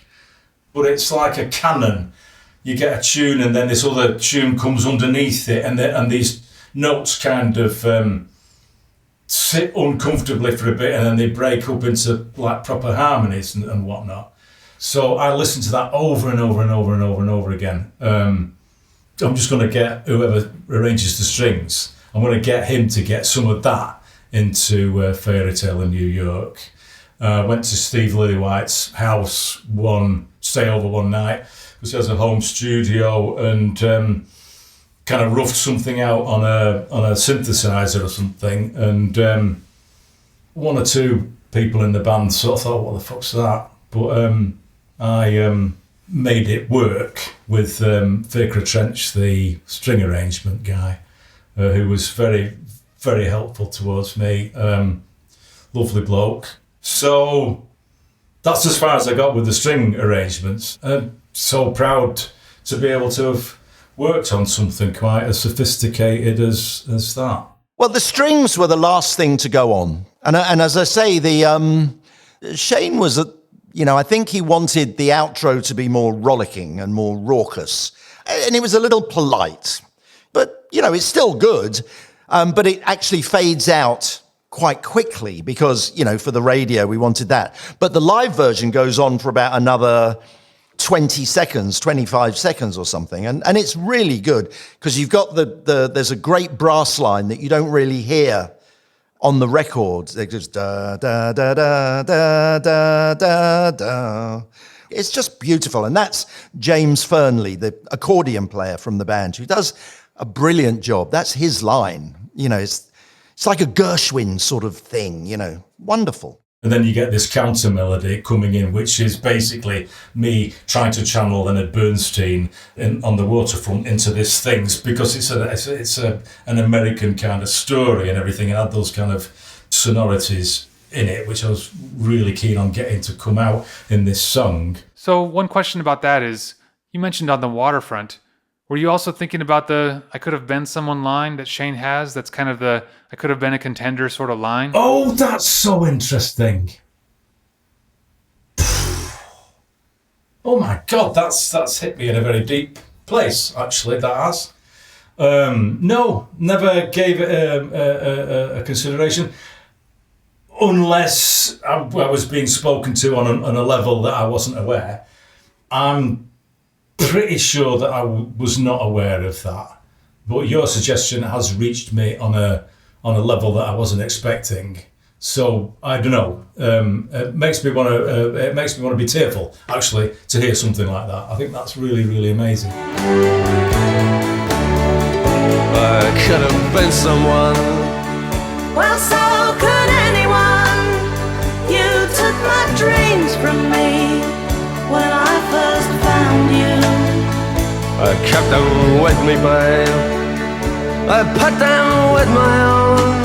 [SPEAKER 5] But it's like a canon. You get a tune and then this other tune comes underneath it, and these notes kind of sit uncomfortably for a bit, and then they break up into like proper harmonies and whatnot. So I listened to that over and over and over and over and over again. I'm just going to get whoever arranges the strings, I'm going to get him to get some of that into Fairytale of New York. Went to Steve Lillywhite's house stay over one night, because he has a home studio, and kind of roughed something out on a synthesizer or something, and one or two people in the band sort of thought, what the fuck's that? But I made it work with Philip Trench, the string arrangement guy, who was very, very helpful towards me. Lovely bloke. So that's as far as I got with the string arrangements. I'm so proud to be able to have worked on something quite as sophisticated as that.
[SPEAKER 2] Well, the strings were the last thing to go on. And as I say, Shane was, I think he wanted the outro to be more rollicking and more raucous. And it was a little polite. But, it's still good. But it actually fades out quite quickly because, for the radio, we wanted that. But the live version goes on for about another 20 seconds, 25 seconds or something. And it's really good because you've got there's a great brass line that you don't really hear on the record. They just da, da, da, da, da, da, da, da. It's just beautiful. And that's James Fearnley, the accordion player from the band, who does a brilliant job. That's his line. It's like a Gershwin sort of thing, wonderful.
[SPEAKER 5] And then you get this counter melody coming in, which is basically me trying to channel Leonard Bernstein on the Waterfront into this things, because it's an American kind of story and everything, and had those kind of sonorities in it, which I was really keen on getting to come out in this song.
[SPEAKER 1] So one question about that is, you mentioned On the Waterfront. Were you also thinking about the I could have been someone line that Shane has? That's kind of the I could have been a contender sort of line?
[SPEAKER 5] Oh, that's so interesting. Oh my God, that's hit me in a very deep place, actually, that has. No, never gave it a consideration. Unless I was being spoken to on a level that I wasn't aware. I'm pretty sure that I was not aware of that, but your suggestion has reached me on a level that I wasn't expecting. So I don't know. It makes me want to be tearful, actually, to hear something like that. I think that's really, really amazing.
[SPEAKER 3] I could have been someone.
[SPEAKER 6] Well, so could anyone. You took my dreams from me when I first found you.
[SPEAKER 3] I kept them with me, babe. I put them with my own.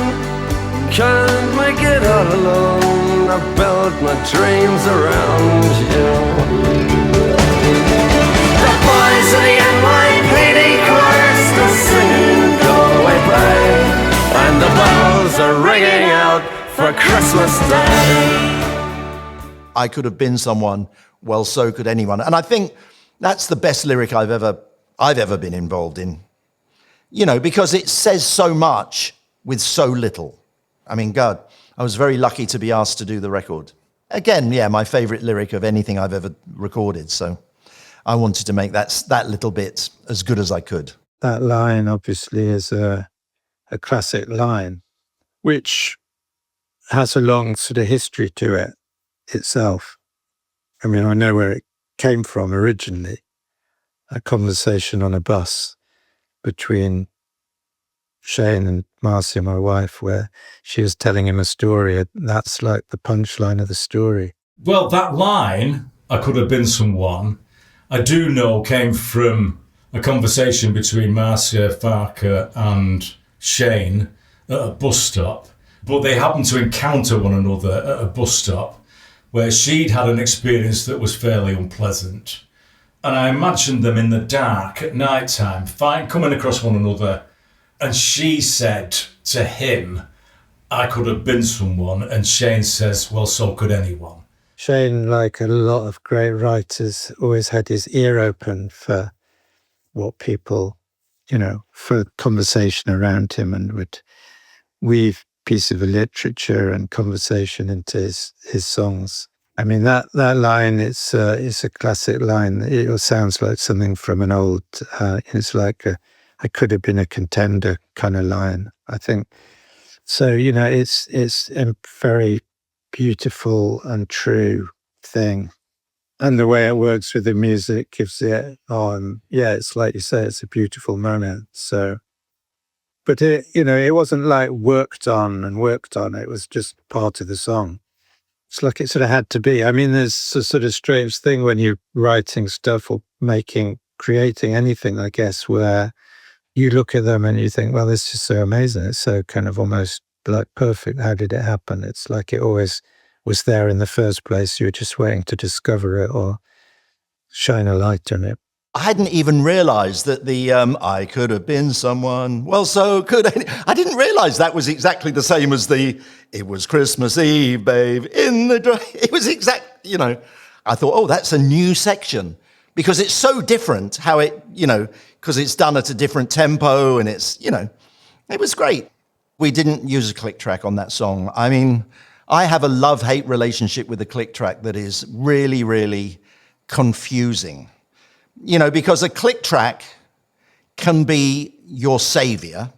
[SPEAKER 3] Can't make it all alone. I built my dreams around you. The boys of the NYPD chorus are singing "Go Away, Babe," and the bells are ringing out for Christmas Day.
[SPEAKER 2] I could have been someone. Well, so could anyone. And I think that's the best lyric I've ever been involved in. Because it says so much with so little. I mean, God, I was very lucky to be asked to do the record. Again, my favorite lyric of anything I've ever recorded. So I wanted to make that little bit as good as I could.
[SPEAKER 4] That line obviously is a a classic line, which has a long sort of history to it itself. I mean, I know where it came from originally, a conversation on a bus between Shane and Marcia, my wife, where she was telling him a story. That's like the punchline of the story.
[SPEAKER 5] Well, that line, I could have been someone, I do know came from a conversation between Marcia Farker and Shane at a bus stop. But they happened to encounter one another at a bus stop where she'd had an experience that was fairly unpleasant. And I imagined them in the dark at night time, coming across one another. And she said to him, I could have been someone. And Shane says, well, so could anyone.
[SPEAKER 4] Shane, like a lot of great writers, always had his ear open for what people, for conversation around him, and would weave piece of literature and conversation into his songs. I mean, that line, it's a classic line. It sounds like something from an old, it's like I could have been a contender kind of line, I think. So, it's a very beautiful and true thing. And the way it works with the music gives it, it's like you say, it's a beautiful moment. So, but it wasn't like worked on. It was just part of the song. It's like it sort of had to be. I mean, there's a sort of strange thing when you're writing stuff or creating anything, I guess, where you look at them and you think, well, this is so amazing. It's so kind of almost like perfect. How did it happen? It's like it always was there in the first place. You were just waiting to discover it or shine a light on it.
[SPEAKER 2] I hadn't even realized that I could have been someone. Well, so could I didn't realize that was exactly the same as it was Christmas Eve, babe, it was I thought, oh, that's a new section, because it's so different how it, because it's done at a different tempo, and it's, it was great. We didn't use a click track on that song. I mean, I have a love-hate relationship with the click track that is really, really confusing. Because a click track can be your savior,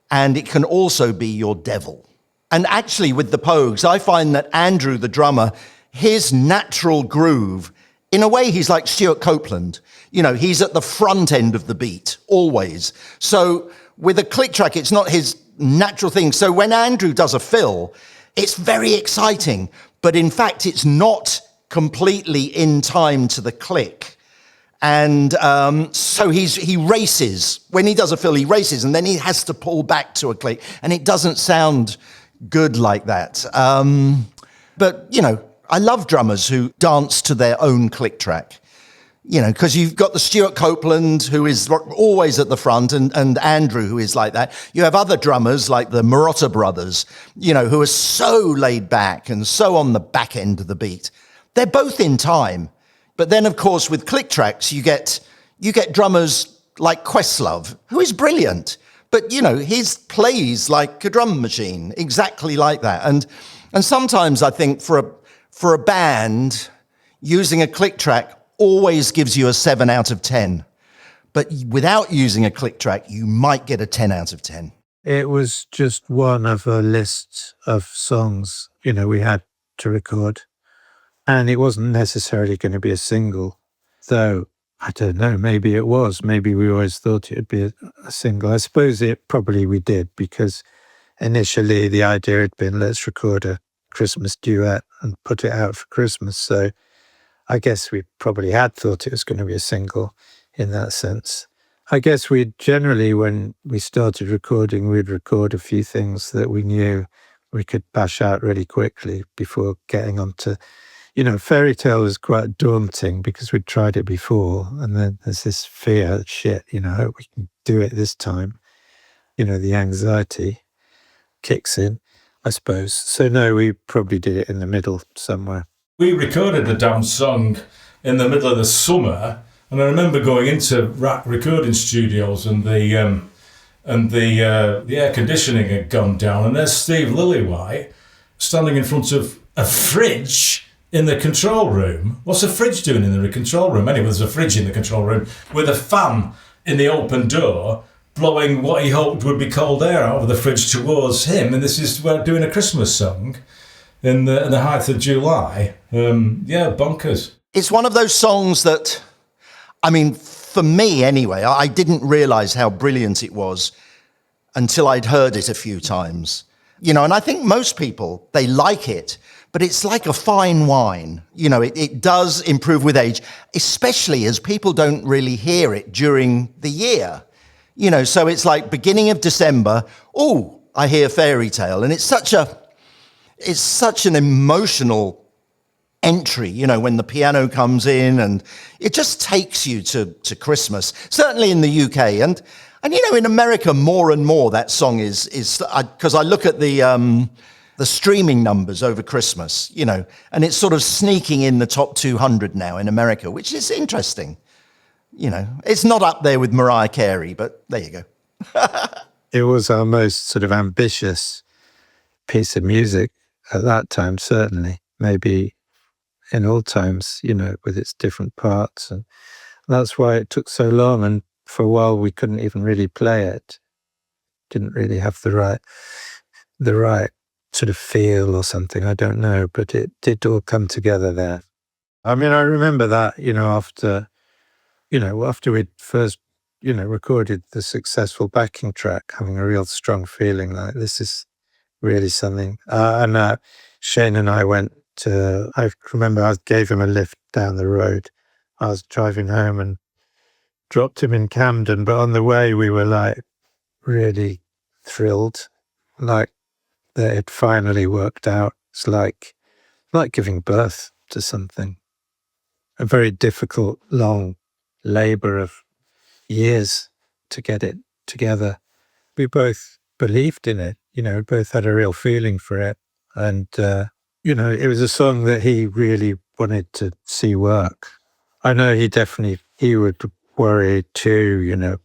[SPEAKER 2] and it can also be your devil. And actually with the Pogues, I find that Andrew, the drummer, his natural groove, in a way, he's like Stuart Copeland. He's at the front end of the beat, always. So with a click track, it's not his natural thing. So when Andrew does a fill, it's very exciting, but in fact, it's not completely in time to the click. And so he races. When he does a fill, he races, and then he has to pull back to a click, and it doesn't sound good like that. But, I love drummers who dance to their own click track, because you've got the Stuart Copeland, who is always at the front, and Andrew, who is like that. You have other drummers like the Marotta brothers, who are so laid back and so on the back end of the beat. They're both in time. But then, of course, with click tracks, you get drummers like Questlove, who is brilliant. But, he plays like a drum machine, exactly like that. And sometimes I think for a band, using a click track always gives you a 7 out of 10. But without using a click track, you might get a 10 out of 10.
[SPEAKER 4] It was just one of a list of songs, we had to record. And it wasn't necessarily going to be a single, though, I don't know, maybe it was. Maybe we always thought it would be a single. I suppose we did, because initially the idea had been, let's record a Christmas duet and put it out for Christmas. So I guess we probably had thought it was going to be a single in that sense. I guess we generally, when we started recording, we'd record a few things that we knew we could bash out really quickly before getting on to... Fairytale was quite daunting because we'd tried it before, and then there's this fear, I hope we can do it this time. The anxiety kicks in, I suppose. So no, we probably did it in the middle somewhere.
[SPEAKER 5] We recorded the damn song in the middle of the summer, and I remember going into Rack recording studios, and the air conditioning had gone down, and there's Steve Lillywhite standing in front of a fridge in the control room. What's a fridge doing in the control room? Anyway, there's a fridge in the control room with a fan in the open door, blowing what he hoped would be cold air out of the fridge towards him. And this is doing a Christmas song in the height of July. Bonkers.
[SPEAKER 2] It's one of those songs that, I mean, for me anyway, I didn't realise how brilliant it was until I'd heard it a few times. You know, and I think most people, they like it, but it's like a fine wine. You know, it does improve with age, especially as people don't really hear it during the year. You know, so it's like beginning of December, oh, I hear Fairytale, and it's such an emotional entry, you know, when the piano comes in, and it just takes you to Christmas, certainly in the UK. And you know, in America, more and more that song is because I look at the streaming numbers over Christmas, you know, and it's sort of sneaking in the top 200 now in America, which is interesting. You know, it's not up there with Mariah Carey, but there you go.
[SPEAKER 4] It was our most sort of ambitious piece of music at that time, certainly, maybe in all times, you know, with its different parts. And that's why it took so long. And for a while, we couldn't even really play it. Didn't really have the right sort of feel or something. I don't know, but it did all come together there. I mean, I remember that, you know, after we'd first, you know, recorded the successful backing track, having a real strong feeling like this is really something. And Shane and I I remember I gave him a lift down the road. I was driving home and dropped him in Camden, but on the way we were like really thrilled, like that it finally worked out. It's like giving birth to something. A very difficult, long labor of years to get it together. We both believed in it, you know, both had a real feeling for it. And, you know, it was a song that he really wanted to see work. I know he would worry too, you know,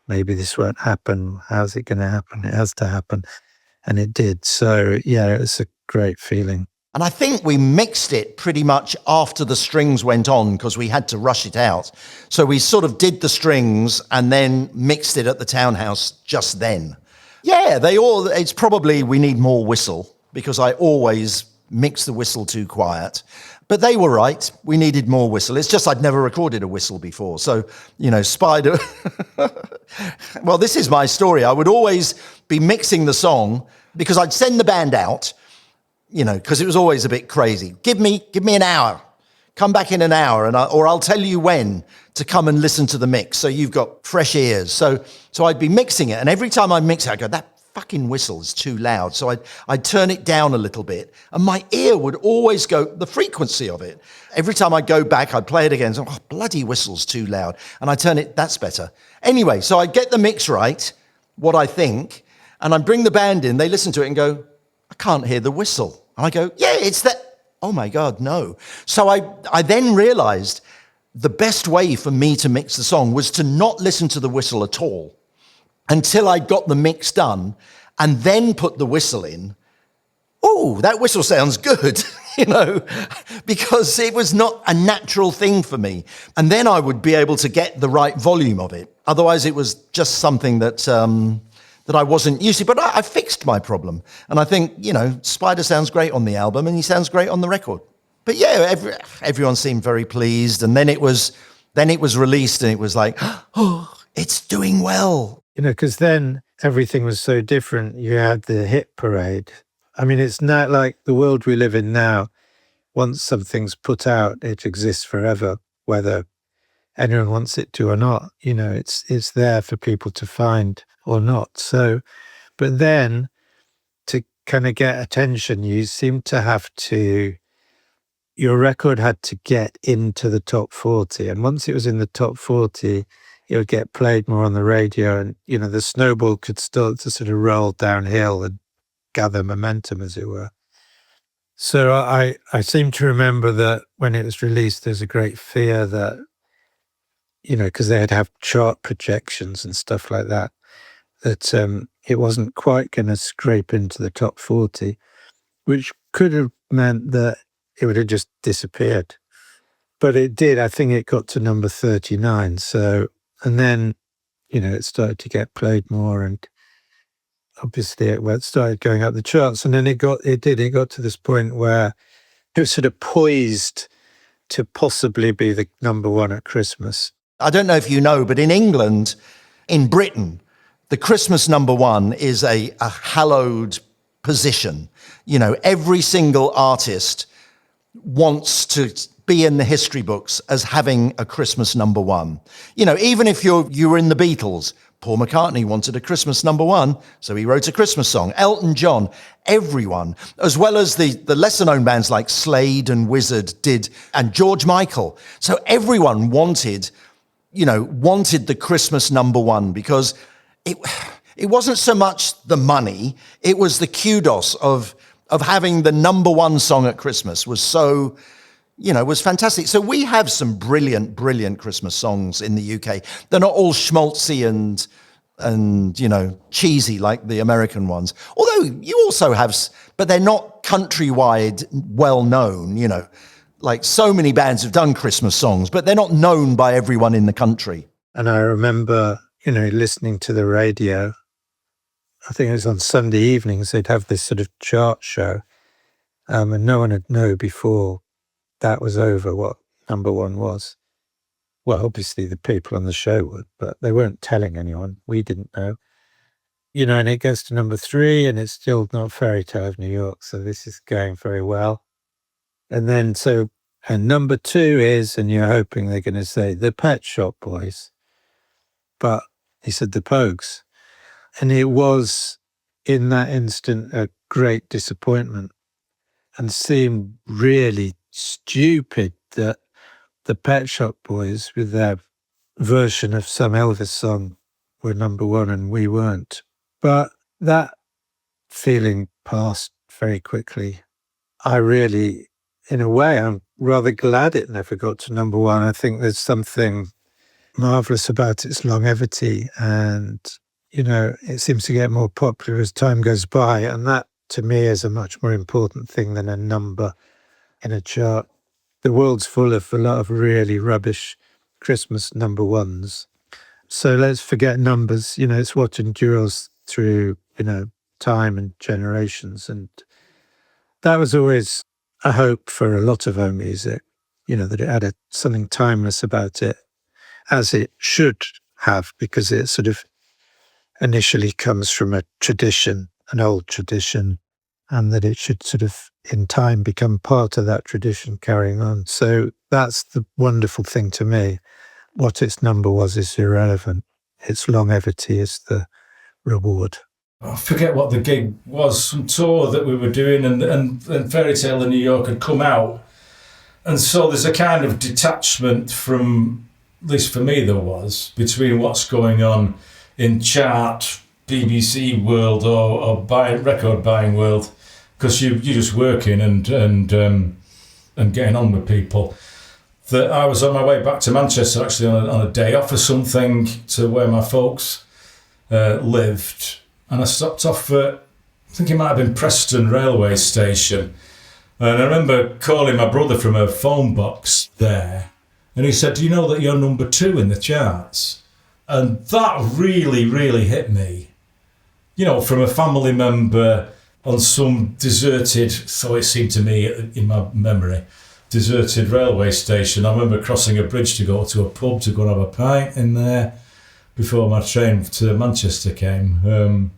[SPEAKER 4] maybe this won't happen. How's it going to happen? It has to happen. And it did. So, yeah, it was a great feeling.
[SPEAKER 2] And I think we mixed it pretty much after the strings went on because we had to rush it out. So we sort of did the strings and then mixed it at the townhouse just then. Yeah, it's probably we need more whistle because I always mix the whistle too quiet. But they were right. We needed more whistle. It's just I'd never recorded a whistle before. So, you know, Spider... Well, this is my story. I would always be mixing the song because I'd send the band out, you know, because it was always a bit crazy. Give me an hour. Come back in an hour, or I'll tell you when to come and listen to the mix. So you've got fresh ears. So I'd be mixing it, and every time I'd mix it, I'd go, that fucking whistle is too loud. So I'd turn it down a little bit, and my ear would always go, the frequency of it. Every time I'd go back, I'd play it again. So, bloody whistle's too loud. And I'd turn it, that's better. Anyway, so I'd get the mix right, what I think, and I'd bring the band in, they listen to it and go, I can't hear the whistle. And I go, yeah, it's that. Oh my God, no. So I then realized the best way for me to mix the song was to not listen to the whistle at all until I'd got the mix done and then put the whistle in. Oh, that whistle sounds good, you know, because it was not a natural thing for me. And then I would be able to get the right volume of it. Otherwise, it was just something that I wasn't used to. But I fixed my problem. And I think, you know, Spider sounds great on the album and he sounds great on the record. But yeah, everyone seemed very pleased. And then it was released and it was like, oh, it's doing well.
[SPEAKER 4] You know, because then everything was so different. You had the hit parade. I mean, it's not like the world we live in now. Once something's put out, it exists forever, whether anyone wants it to or not. You know, it's there for people to find or not. So, but then to kind of get attention, you seem to have to, your record had to get into the top 40. And once it was in the top 40, it would get played more on the radio and, you know, the snowball could start to sort of roll downhill and gather momentum, as it were. So I seem to remember that when it was released, there's a great fear that, you know, because they'd have chart projections and stuff like that, that it wasn't quite going to scrape into the top 40, which could have meant that it would have just disappeared. But it did. I think it got to number 39. So, and then it started to get played more, and obviously it started going up the charts. And then it got to this point where it was sort of poised to possibly be the number one at Christmas.
[SPEAKER 2] I don't know if you know, but in England, in Britain, the Christmas number one is a hallowed position. Every single artist wants to be in the history books as having a Christmas number one. Even if you were in the Beatles, Paul McCartney wanted a Christmas number one, so he wrote a Christmas song. Elton John, everyone, as well as the lesser-known bands like Slade and Wizard did, and George Michael. So everyone wanted the Christmas number one, because it wasn't so much the money, it was the kudos of having the number one song at Christmas was so, was fantastic. So we have some brilliant, brilliant Christmas songs in the UK. They're not all schmaltzy and cheesy like the American ones. Although you also have, but they're not countrywide well known, like so many bands have done Christmas songs, but they're not known by everyone in the country.
[SPEAKER 4] And I remember, listening to the radio. I think it was on Sunday evenings, they'd have this sort of chart show. And no one would know before that was over what number one was. Well, obviously the people on the show would, but they weren't telling anyone. We didn't know. And it goes to number 3, and it's still not Fairytale of New York. So this is going very well. And then and number 2 is, and you're hoping they're going to say, the Pet Shop Boys. But he said the Pogues. And it was, in that instant, a great disappointment, and seemed really stupid that the Pet Shop Boys, with their version of some Elvis song, were number one and we weren't. But that feeling passed very quickly. I really, in a way, I'm rather glad it never got to number one. I think there's something marvellous about its longevity, and it seems to get more popular as time goes by, and that, to me, is a much more important thing than a number in a chart. The world's full of a lot of really rubbish Christmas number ones. So let's forget numbers. It's what endures through, time and generations. And that was always a hope for a lot of our music, that it had something timeless about it, as it should have, because it sort of initially comes from a tradition, an old tradition, and that it should sort of, in time, become part of that tradition carrying on. So that's the wonderful thing to me. What its number was is irrelevant. Its longevity is the reward.
[SPEAKER 5] I forget what the gig was, some tour that we were doing, and Fairytale of New York had come out. And so there's a kind of detachment from, at least for me there was, between what's going on in chart, BBC world or record buying world, because you're just working and getting on with people. That I was on my way back to Manchester actually on a day off or something, to where my folks lived, and I stopped off at, I think it might have been Preston railway station, and I remember calling my brother from a phone box there, and he said, "Do you know that you're number 2 in the charts?" And that really, really hit me. From a family member on some deserted, so it seemed to me in my memory, deserted railway station. I remember crossing a bridge to go to a pub to go and have a pint in there before my train to Manchester came.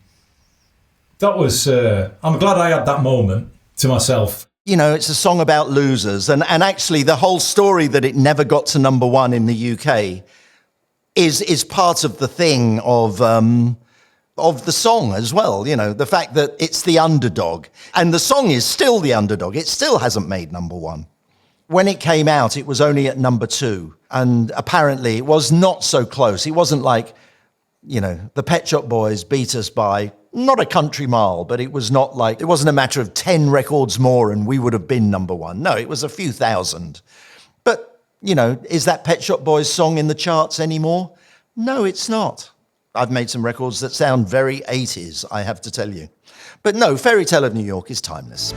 [SPEAKER 5] That was, I'm glad I had that moment to myself.
[SPEAKER 2] It's a song about losers. And actually the whole story that it never got to number one in the UK is part of the thing of the song as well. The fact that it's the underdog, and the song is still the underdog. It still hasn't made number one. When it came out, it was only at number 2, and apparently it was not so close. It wasn't like, the Pet Shop Boys beat us by not a country mile, but it was not like, it wasn't a matter of 10 records more and we would have been number one. No, it was a few thousand. But, is that Pet Shop Boys song in the charts anymore? No, it's not. I've made some records that sound very 80s, I have to tell you. But no, Fairytale of New York is timeless.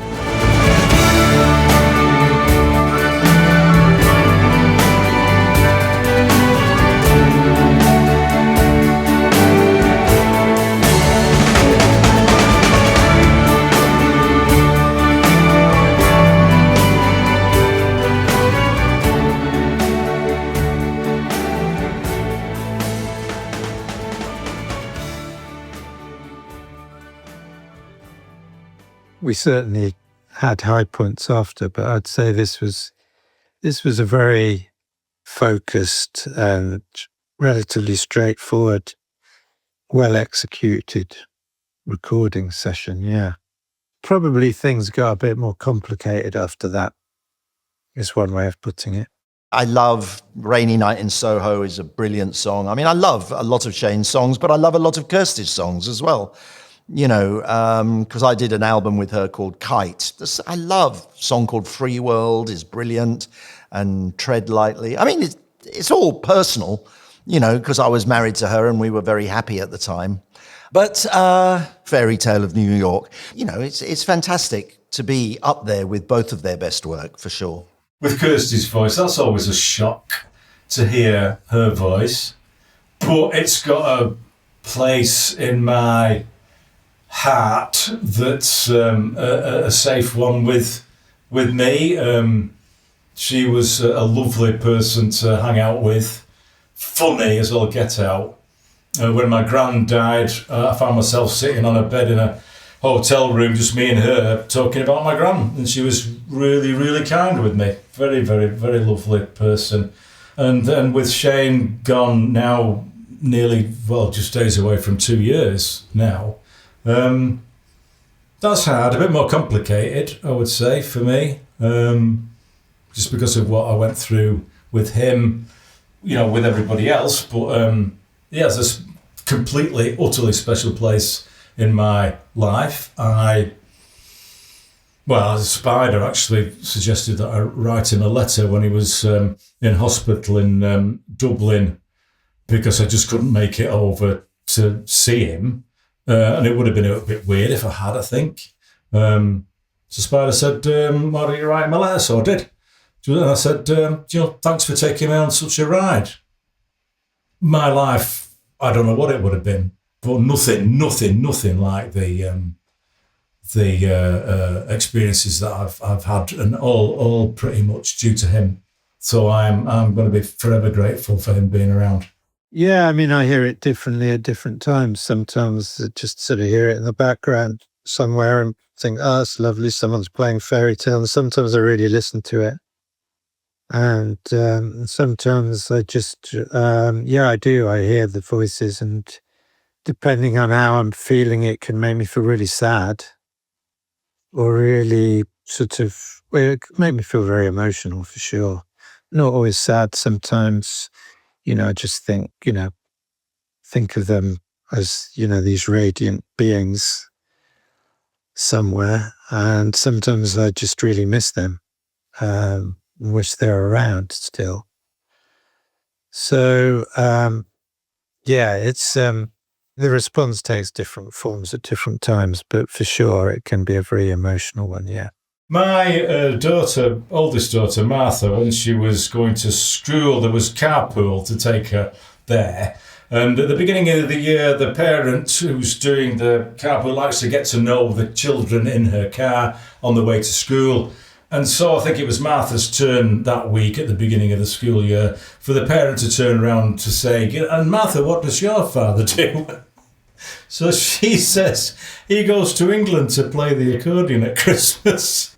[SPEAKER 4] We certainly had high points after, but I'd say this was a very focused and relatively straightforward, well executed recording session. Yeah. Probably things got a bit more complicated after that, is one way of putting it.
[SPEAKER 2] I love Rainy Night in Soho is a brilliant song. I mean, I love a lot of Shane's songs, but I love a lot of Kirsty's songs as well. You know, because I did an album with her called Cait. I love a song called Free World is brilliant, and Tread Lightly. I mean, it's all personal, you know, because I was married to her and we were very happy at the time. But Fairytale of New York, you know, it's fantastic to be up there with both of their best work, for sure.
[SPEAKER 5] With Kirsty's voice, that's always a shock to hear her voice. But it's got a place in my heart that's a safe one with me. She was a lovely person to hang out with, funny as all get out. When my gran died, I found myself sitting on a bed in a hotel room, just me and her, talking about my gran, and she was really, really kind with me. Very, very, very lovely person. And then with Shane gone now, nearly, well, just days away from 2 years now, that's hard, a bit more complicated, I would say, for me, just because of what I went through with him, you know, with everybody else. But yeah, it's a completely, utterly special place in my life. Spider actually suggested that I write him a letter when he was in hospital in Dublin, because I just couldn't make it over to see him. And it would have been a bit weird if I had, I think. So Spider said, why don't you write him a letter? So I did. And I said, thanks for taking me on such a ride. My life, I don't know what it would have been, but nothing like the experiences that I've had, and all pretty much due to him. So I'm going to be forever grateful for him being around.
[SPEAKER 4] Yeah, I mean, I hear it differently at different times. Sometimes I just sort of hear it in the background somewhere and think, oh, it's lovely, someone's playing Fairytale. And sometimes I really listen to it. And sometimes I just, I do. I hear the voices, and depending on how I'm feeling, it can make me feel really sad, or really it can make me feel very emotional, for sure. Not always sad. Sometimes, I just think of them as, these radiant beings somewhere. And sometimes I just really miss them. Wish they're around still. So, it's the response takes different forms at different times, but for sure it can be a very emotional one, yeah.
[SPEAKER 5] My oldest daughter, Martha, when she was going to school, there was carpool to take her there. And at the beginning of the year, the parent who's doing the carpool likes to get to know the children in her car on the way to school. And so I think it was Martha's turn that week at the beginning of the school year for the parent to turn around to say, and Martha, what does your father do? So she says, he goes to England to play the accordion at Christmas.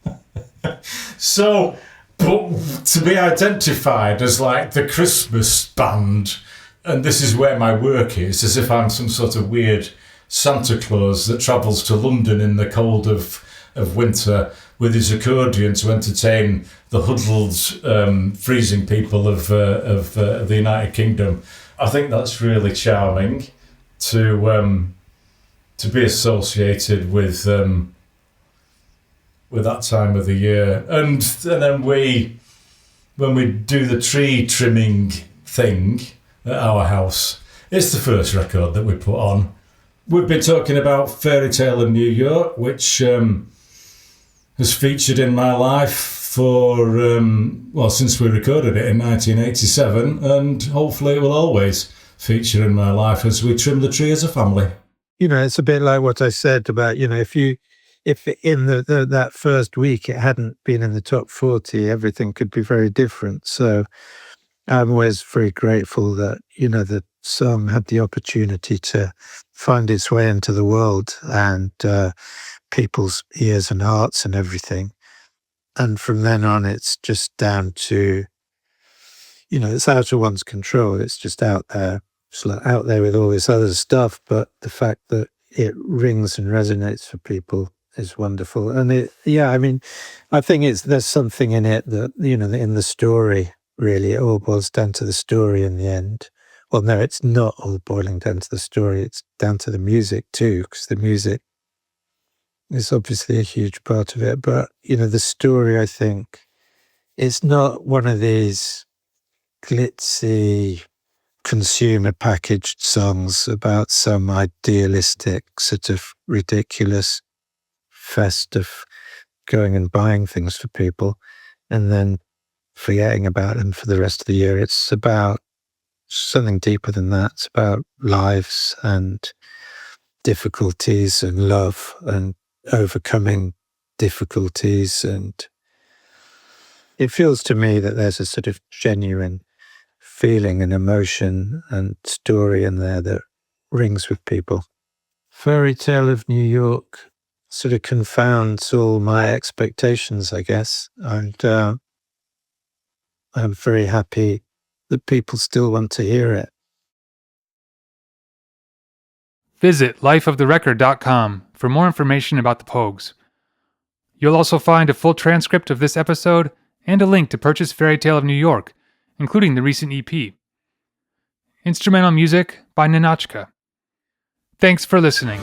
[SPEAKER 5] So, but to be identified as like the Christmas band, and this is where my work is, as if I'm some sort of weird Santa Claus that travels to London in the cold of winter with his accordion to entertain the huddled, freezing people of the United Kingdom. I think that's really charming to be associated with that time of the year. And then when we do the tree trimming thing at our house, it's the first record that we put on. We've been talking about Fairytale of New York, which has featured in my life for, since we recorded it in 1987, and hopefully it will always feature in my life as we trim the tree as a family.
[SPEAKER 4] It's a bit like what I said about, if in that first week it hadn't been in the top 40, everything could be very different. So I'm always very grateful that, the song had the opportunity to find its way into the world and people's ears and hearts and everything. And from then on, it's just down to, it's out of one's control. It's just out there. It's like out there with all this other stuff. But the fact that it rings and resonates for people is wonderful. And I think there's something in it that, in the story, really, it all boils down to the story in the end. Well, no, it's not all boiling down to the story. It's down to the music too, because the music is obviously a huge part of it. But, the story, I think, is not one of these glitzy, consumer packaged songs about some idealistic, sort of ridiculous fest of going and buying things for people and then forgetting about them for the rest of the year. It's about something deeper than that. It's about lives and difficulties and love and overcoming difficulties. And it feels to me that there's a sort of genuine feeling and emotion and story in there that rings with people. Fairytale of New York sort of confounds all my expectations, I guess. And I'm very happy that people still want to hear it.
[SPEAKER 1] Visit lifeoftherecord.com for more information about the Pogues. You'll also find a full transcript of this episode and a link to purchase Fairytale of New York, including the recent EP. Instrumental music by Ninotchka. Thanks for listening.